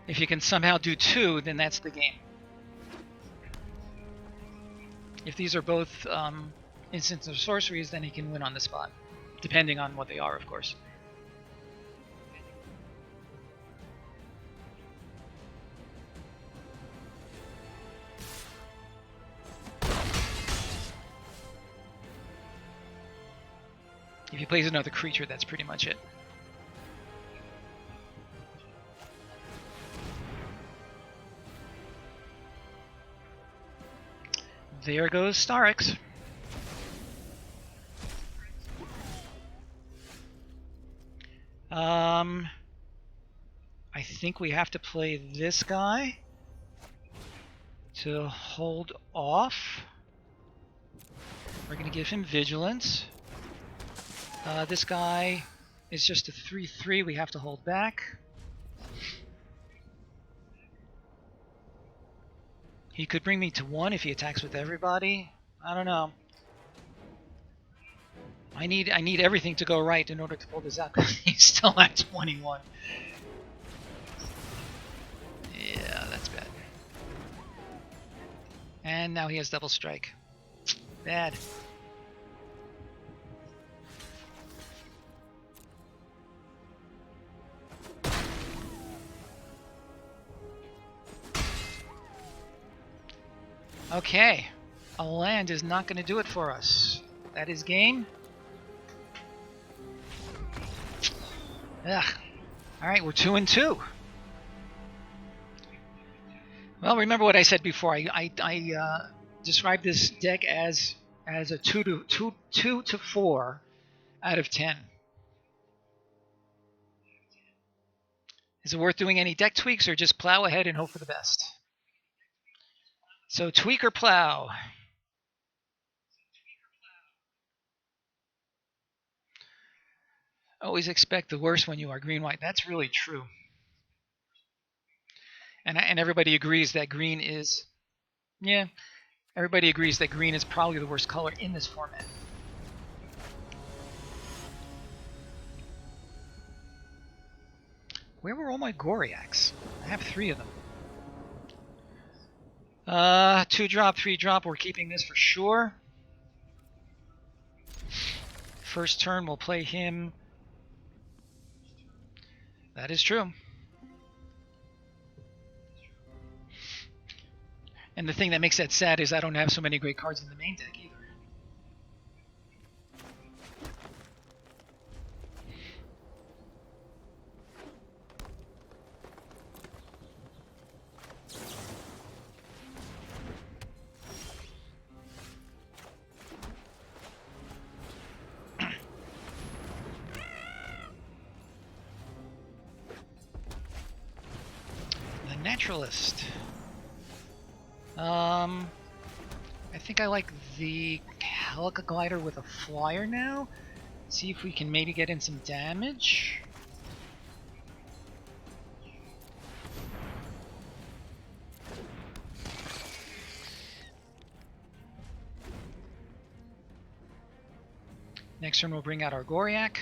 Speaker 1: if you can somehow do 2, then that's the game. If these are both instants or sorceries, then he can win on the spot, depending on what they are, of course. If he plays another creature, that's pretty much it. There goes Starix. I think we have to play this guy to hold off. We're going to give him Vigilance. This guy is just a 3/3 we have to hold back. He could bring me to 1 if he attacks with everybody. I don't know. I need everything to go right in order to pull this out, because he's still at 21. Yeah, that's bad. And now he has double strike. Bad. Okay, a land is not going to do it for us. That is game. Ugh. Alright, we're 2-2. Well, remember what I said before. I described this deck as a 2 to 4 out of 10. Is it worth doing any deck tweaks, or just plow ahead and hope for the best? So tweak or plow? Always expect the worst when you are green-white. That's really true. And everybody agrees that green is... Yeah, everybody agrees that green is probably the worst color in this format. Where were all my Goriaks? I have 3 of them. 2-drop, 3-drop, we're keeping this for sure. First turn, we'll play him. That is true. And the thing that makes that sad is I don't have so many great cards in the main deck either. Naturalist. I think I like the Helica Glider with a flyer now. See if we can maybe get in some damage. Next turn we'll bring out our Goriak.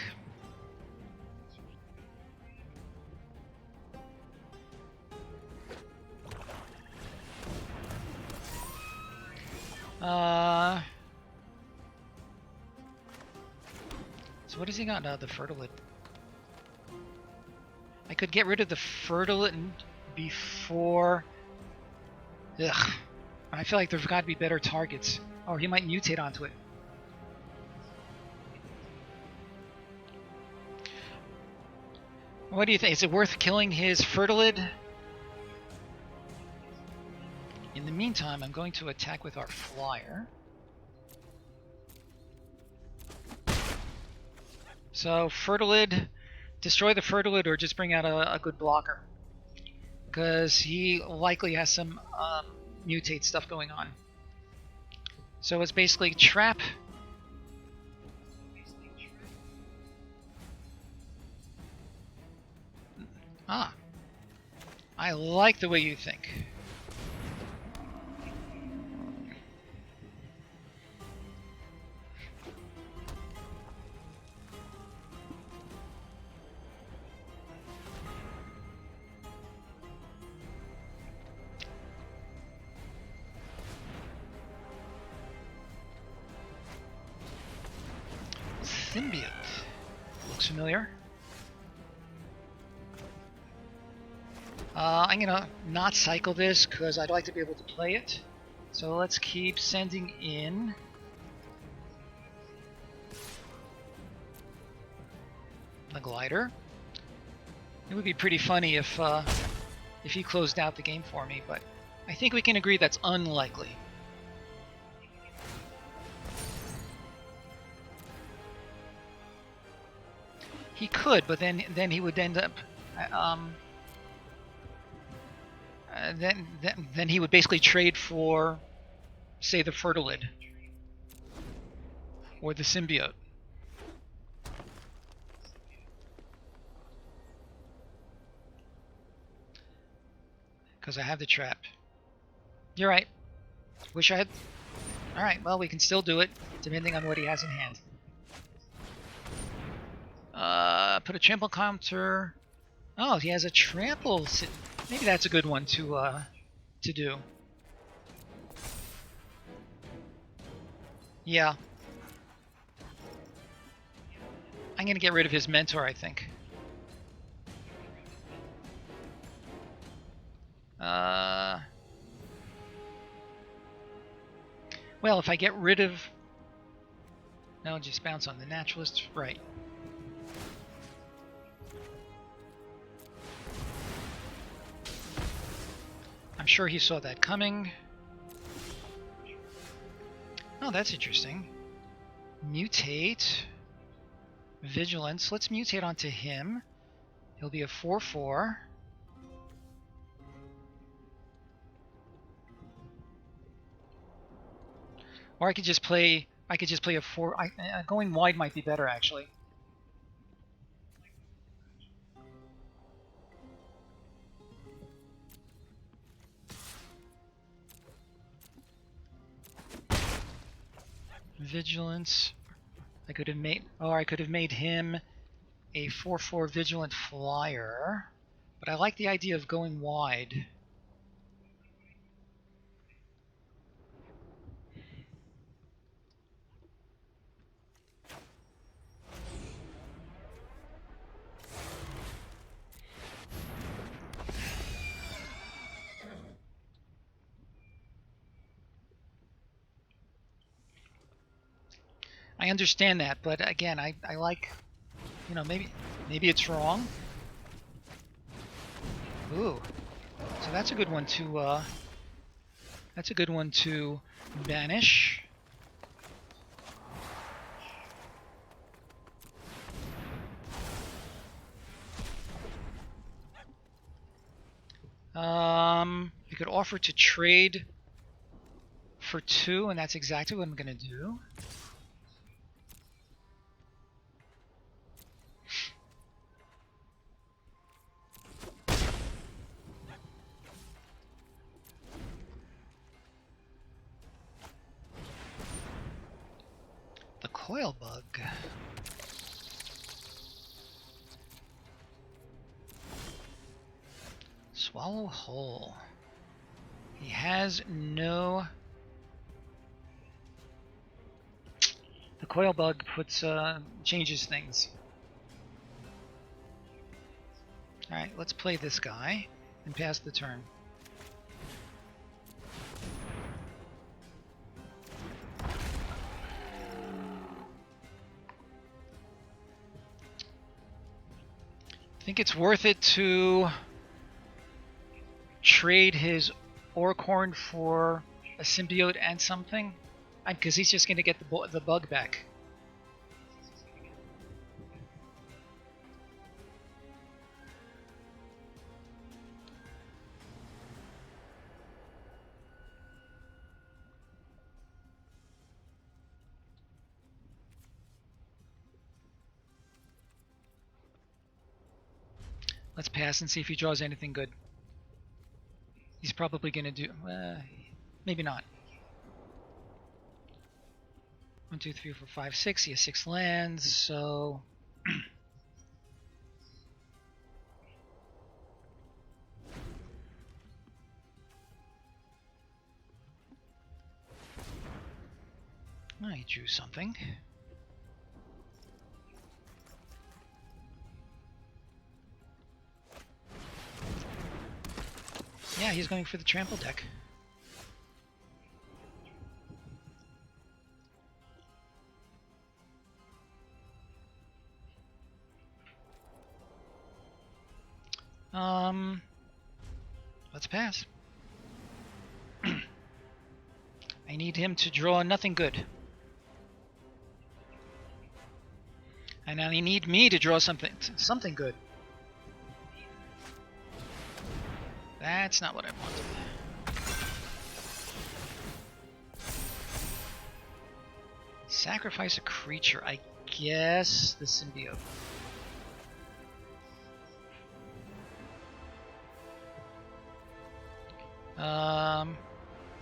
Speaker 1: So what has he got now? The Fertilid. I could get rid of the Fertilid before... Ugh. I feel like there's got to be better targets. Or he might mutate onto it. What do you think? Is it worth killing his Fertilid? In the meantime, I'm going to attack with our flyer. So Fertilid, destroy the Fertilid or just bring out a good blocker. Because he likely has some mutate stuff going on. So it's basically trap. Ah, I like the way you think. Symbiote. Looks familiar. I'm gonna not cycle this because I'd like to be able to play it. So let's keep sending in the glider. It would be pretty funny if he closed out the game for me, but I think we can agree that's unlikely. He could, but then he would end up then he would basically trade for, say, the Fertilid or the Symbiote. Because I have the trap. You're right. Wish I had... Alright, well, we can still do it, depending on what he has in hand. Put a trample counter. Oh, he has a trample. Maybe that's a good one to do. Yeah. I'm gonna get rid of his mentor, I think. Well, if I get rid of... No, just bounce on the naturalist. Right. I'm sure he saw that coming. Oh, that's interesting. Mutate. Vigilance. Let's mutate onto him. He'll be a 4/4. Or I could just play a 4. Going wide might be better, actually. Vigilance. I could have made him a 4/4 vigilant flyer. But I like the idea of going wide. I understand that, but again, I like, you know, maybe it's wrong. Ooh, so that's a good one to banish. You could offer to trade for 2, and that's exactly what I'm gonna do. The coil bug. Swallow whole. He has no... The coil bug changes things. Alright, let's play this guy and pass the turn. think it's worth it to trade his Orcorn for a symbiote and something, because he's just going to get the bug back. Let's pass and see if he draws anything good. He's probably going to do... maybe not. 1, 2, 3, 4, 5, 6. He has 6 lands, so... I drew something. Yeah, he's going for the trample deck. Let's pass. I need him to draw nothing good. And I need me to draw something good. That's not what I wanted. Sacrifice a creature. I guess the symbiote.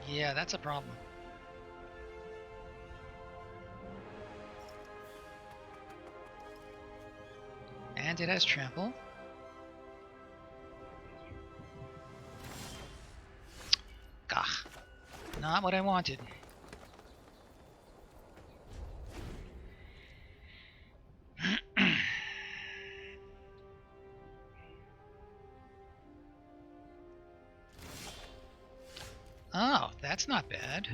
Speaker 1: Yeah, that's a problem. And it has trample. Gah. Not what I wanted. Oh, that's not bad.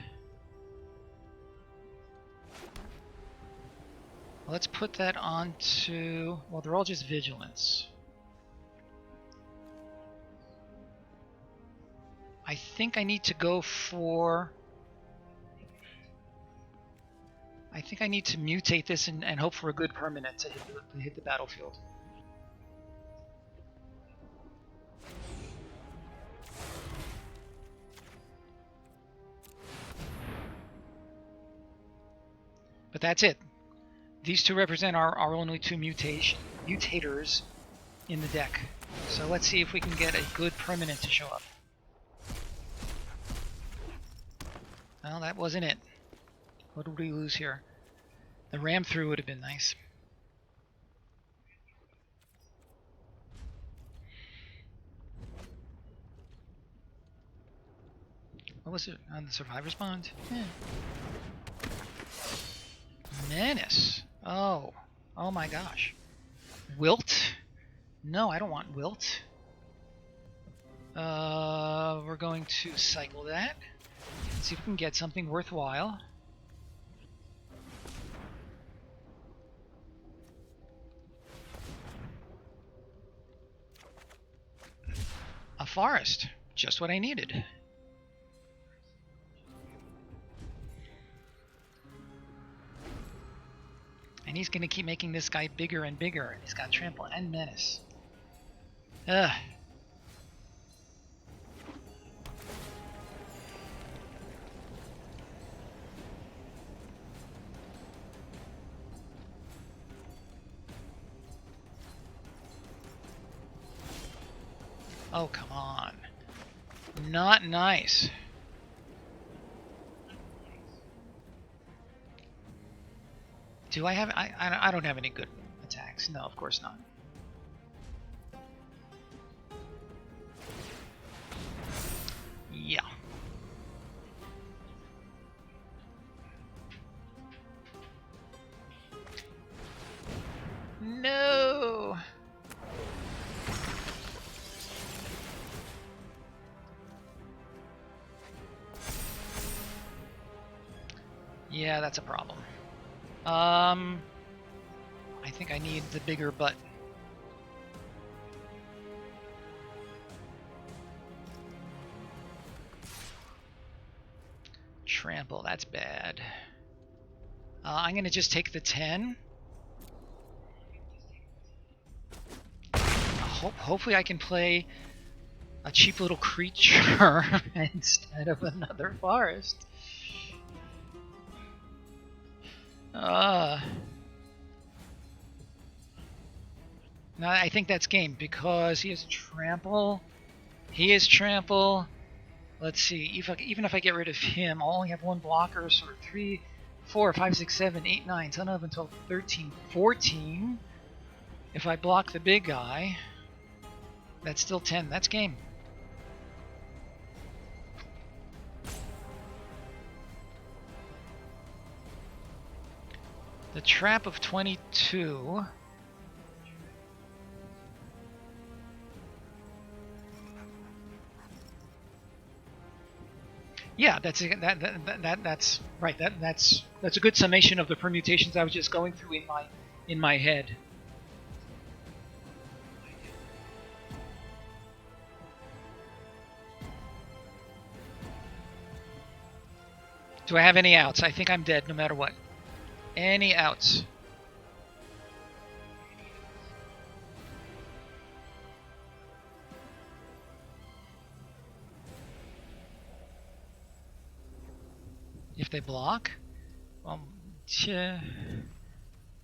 Speaker 1: Let's put that onto... Well, they're all just vigilance. I think I need to go for... I think I need to mutate this and hope for a good permanent to hit the battlefield. But that's it. These two represent our only two mutators in the deck. So let's see if we can get a good permanent to show up. Well, that wasn't it. What did we lose here? The ram through would have been nice. What was it on the Survivor's Bond? Yeah. Menace. Oh my gosh. Wilt? No, I don't want Wilt. We're going to cycle that. See if we can get something worthwhile. A forest. Just what I needed. And he's going to keep making this guy bigger and bigger. And he's got trample and menace. Ugh. Oh, come on. Not nice. Do I have... I don't have any good attacks. No, of course not. Yeah. No! Yeah, that's a problem. I think I need the bigger butt. trample. That's bad. I'm going to just take the 10. Hopefully I can play a cheap little creature instead of another forest. No, I think that's game because he has trample. He is trample. Let's see. Even if I get rid of him, I'll only have one blocker. So 3, 4, 5, 6, 7, 8, 9, 10, 11, 12, 13, 14. If I block the big guy, that's still 10. That's game. The trap of 22. Yeah, that's right. That's a good summation of the permutations I was just going through in my head. Do I have any outs? I think I'm dead no matter what. Any outs? If they block?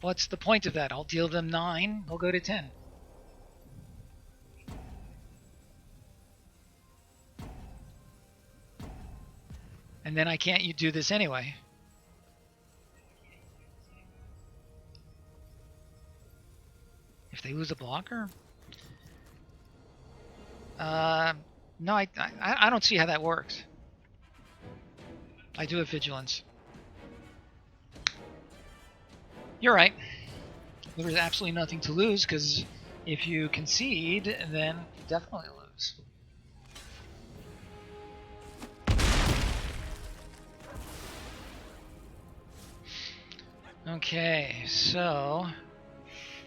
Speaker 1: What's the point of that? I'll deal them 9, they'll go to 10. And then I can't do this anyway. If they lose a blocker? No, I don't see how that works. I do have vigilance. You're right. There's absolutely nothing to lose because if you concede, then you definitely lose. Okay, so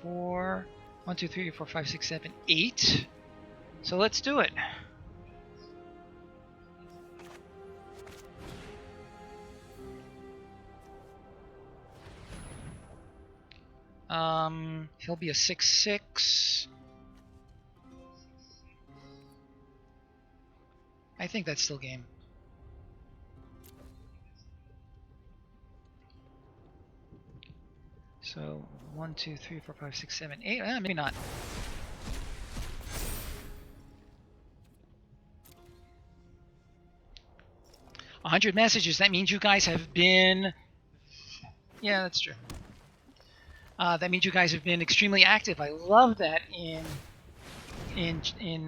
Speaker 1: 4, 1, 2, 3, 4, 5, 6, 7, 8. So let's do it. He'll be a 6/6. I think that's still game. So 1, 2, 3, 4, 5, 6, 7, 8. Maybe not. A 100 messages. That means you guys have been. Yeah, that's true. That means you guys have been extremely active. I love that in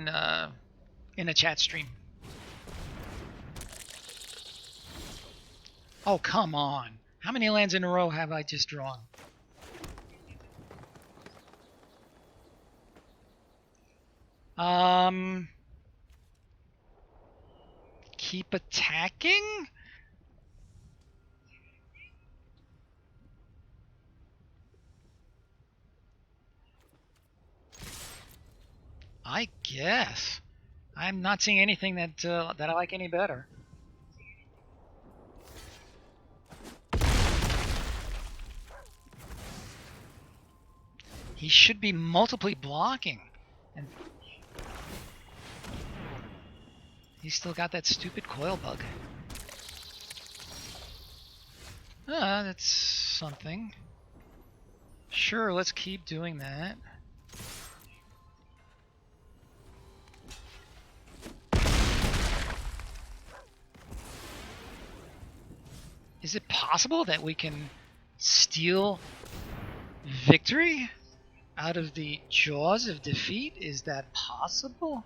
Speaker 1: a chat stream. Oh, come on. How many lands in a row have I just drawn? Keep attacking? I guess. I'm not seeing anything that I like any better. He should be multiply blocking. And he's still got that stupid coil bug. That's something. Sure, let's keep doing that. Is it possible that we can steal victory out of the jaws of defeat? Is that possible?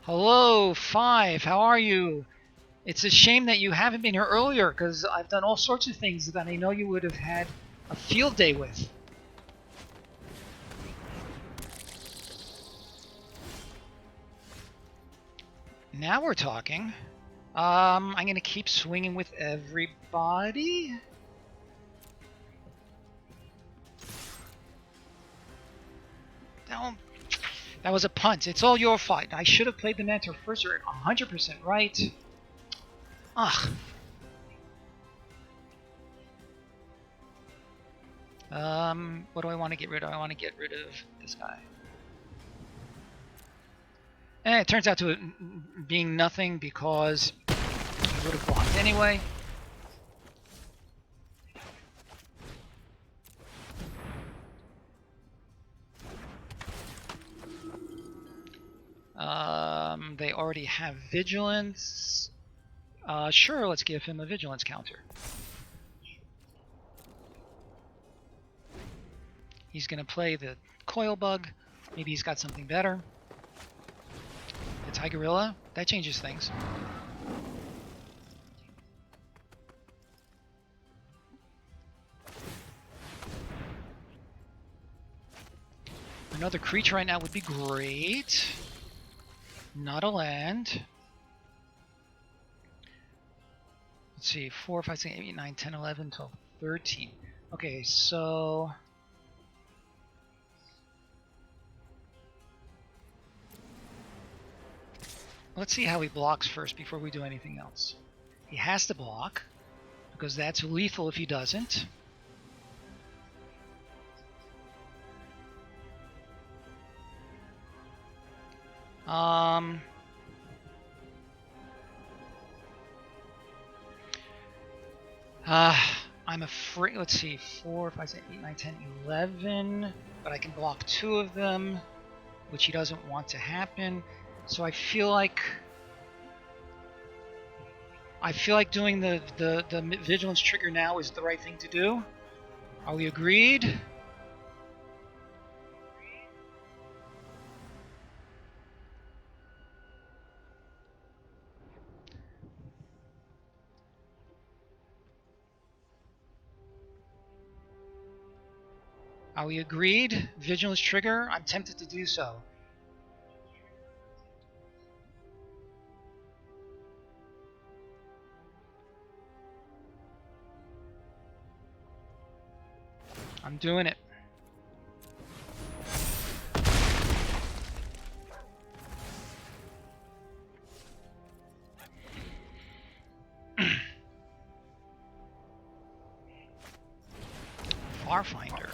Speaker 1: Hello, 5. How are you? It's a shame that you haven't been here earlier because I've done all sorts of things that I know you would have had a field day with. Now we're talking. I'm going to keep swinging with everybody. That was a punt. It's all your fault. I should have played the Mentor first. You're 100% right. Ugh. What do I want to get rid of? I want to get rid of this guy. And it turns out to it being nothing because he would have blocked anyway. They already have vigilance. Sure, let's give him a vigilance counter. He's going to play the coil bug. Maybe he's got something better. The Tigerilla. That changes things. Another creature right now would be great. Not a land. Let's see. 4, 5, 6, 8, 9, 10, 11, 12, 13. Okay, so... let's see how he blocks first before we do anything else. He has to block, because that's lethal if he doesn't. I'm afraid, let's see, 4, 5, 6, 8, 9, 10, 11, but I can block 2 of them, which he doesn't want to happen. So I feel like doing the vigilance trigger now is the right thing to do. Are we agreed? Are we agreed? Vigilance trigger? I'm tempted to do so. I'm doing it. Farfinder.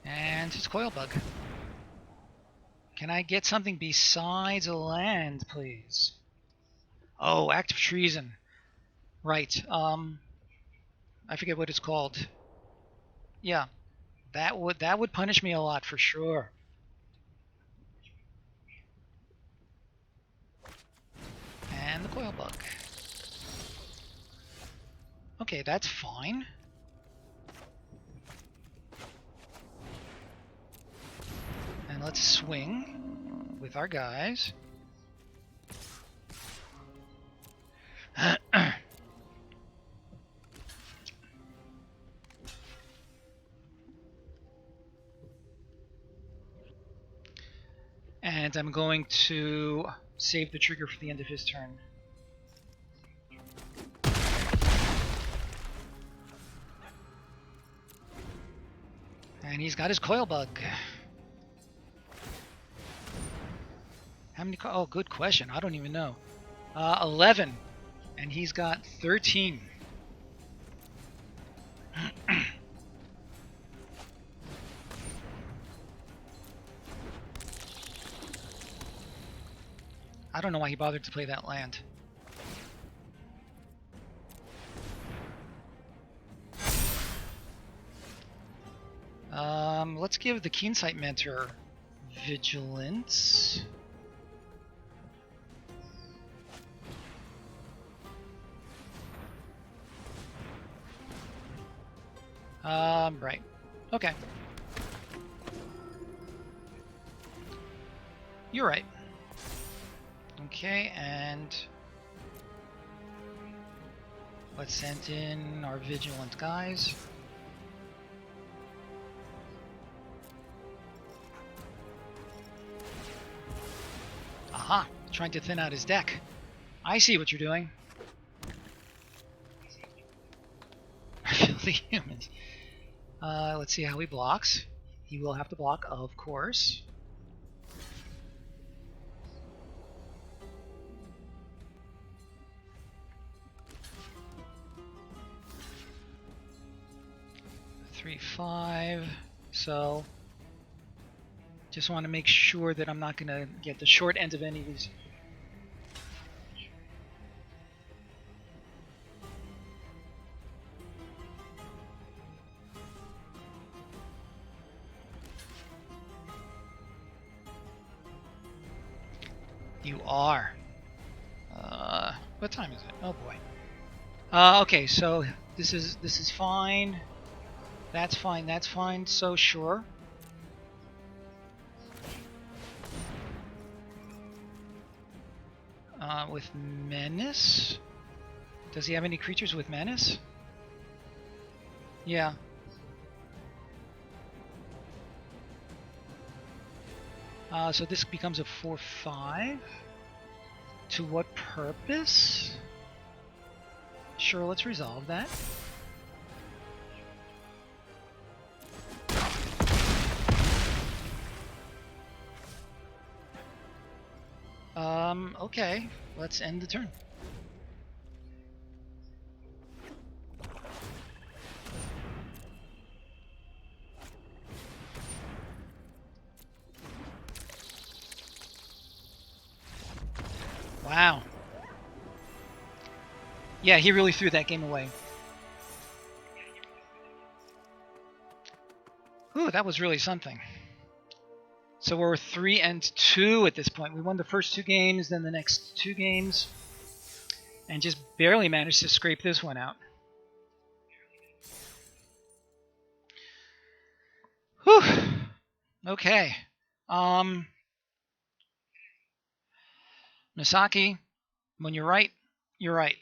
Speaker 1: And it's coil bug. Can I get something besides a land, please? Oh, act of treason. Right. I forget what it's called. Yeah, that would punish me a lot for sure. And the coil bug. Okay, that's fine. And let's swing with our guys. And I'm going to save the trigger for the end of his turn. And he's got his coil bug. How many? Oh, good question. I don't even know. 11. And he's got 13. I don't know why he bothered to play that land. Let's give the Keensight Mentor vigilance. Right. Okay. You're right. Okay, and let's send in our vigilant guys. Aha! Trying to thin out his deck. I see what you're doing. the humans. Let's see how he blocks. He will have to block, of course. Three, 5. So just want to make sure that I'm not going to get the short end of any of these. You are. What time is it? Oh boy. Okay, so this is fine. That's fine. That's fine. So sure. With menace. Does he have any creatures with menace? Yeah. So this becomes a 4/5. To what purpose? Sure, let's resolve that. Okay, let's end the turn. Wow. Yeah, he really threw that game away. Ooh, that was really something. So we're 3-2 at this point. We won the first 2 games, then the next 2 games, and just barely managed to scrape this one out. Whew. Okay. Misaki, when you're right, you're right.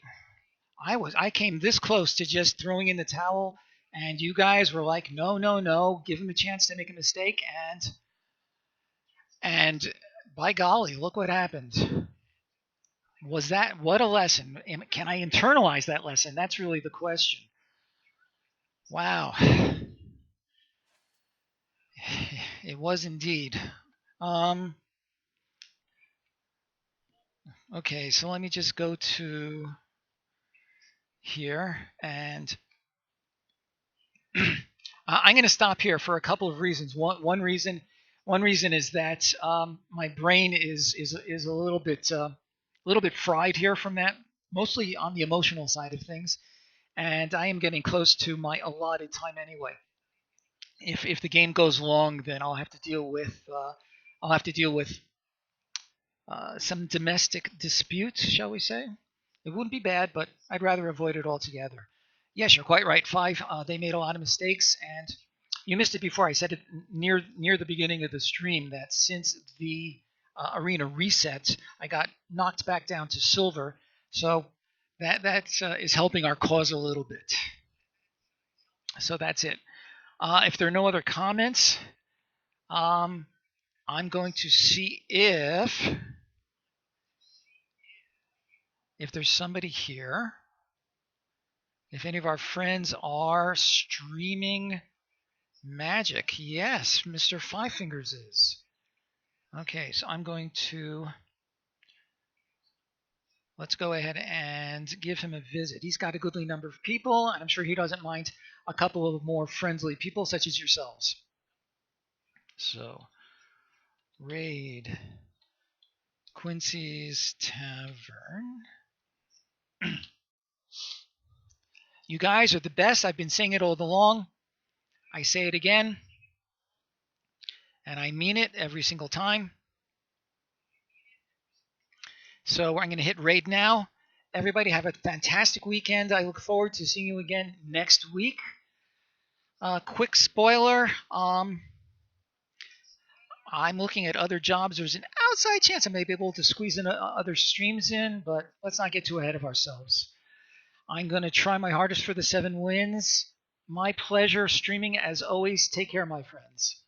Speaker 1: I came this close to just throwing in the towel, and you guys were like, no, no, no, give him a chance to make a mistake, and by golly, look what happened. Was that what a lesson? Can I internalize that lesson? That's really the question. Wow. It was indeed. Okay, so let me just go to here, and I'm going to stop here for a couple of reasons. One reason is that my brain is a little bit fried here from that, mostly on the emotional side of things, and I am getting close to my allotted time anyway. If the game goes long, then I'll have to deal with some domestic disputes, shall we say? It wouldn't be bad, but I'd rather avoid it altogether. Yes, you're quite right. 5. They made a lot of mistakes, and you missed it before. I said it near the beginning of the stream that since the arena reset, I got knocked back down to silver. So that is helping our cause a little bit. So that's it. If there are no other comments, I'm going to see if there's somebody here. If any of our friends are streaming Magic. Yes, Mr. Five Fingers is. Okay, so I'm going to... Let's go ahead and give him a visit. He's got a goodly number of people, and I'm sure he doesn't mind a couple of more friendly people, such as yourselves. So, raid Quincy's Tavern. You guys are the best. I've been saying it all along. I say it again, and I mean it every single time. So I'm going to hit raid now. Everybody have a fantastic weekend. I look forward to seeing you again next week. Quick spoiler. I'm looking at other jobs. There's an outside chance I may be able to squeeze in other streams in, but let's not get too ahead of ourselves. I'm going to try my hardest for the 7 wins. My pleasure streaming as always. Take care, my friends.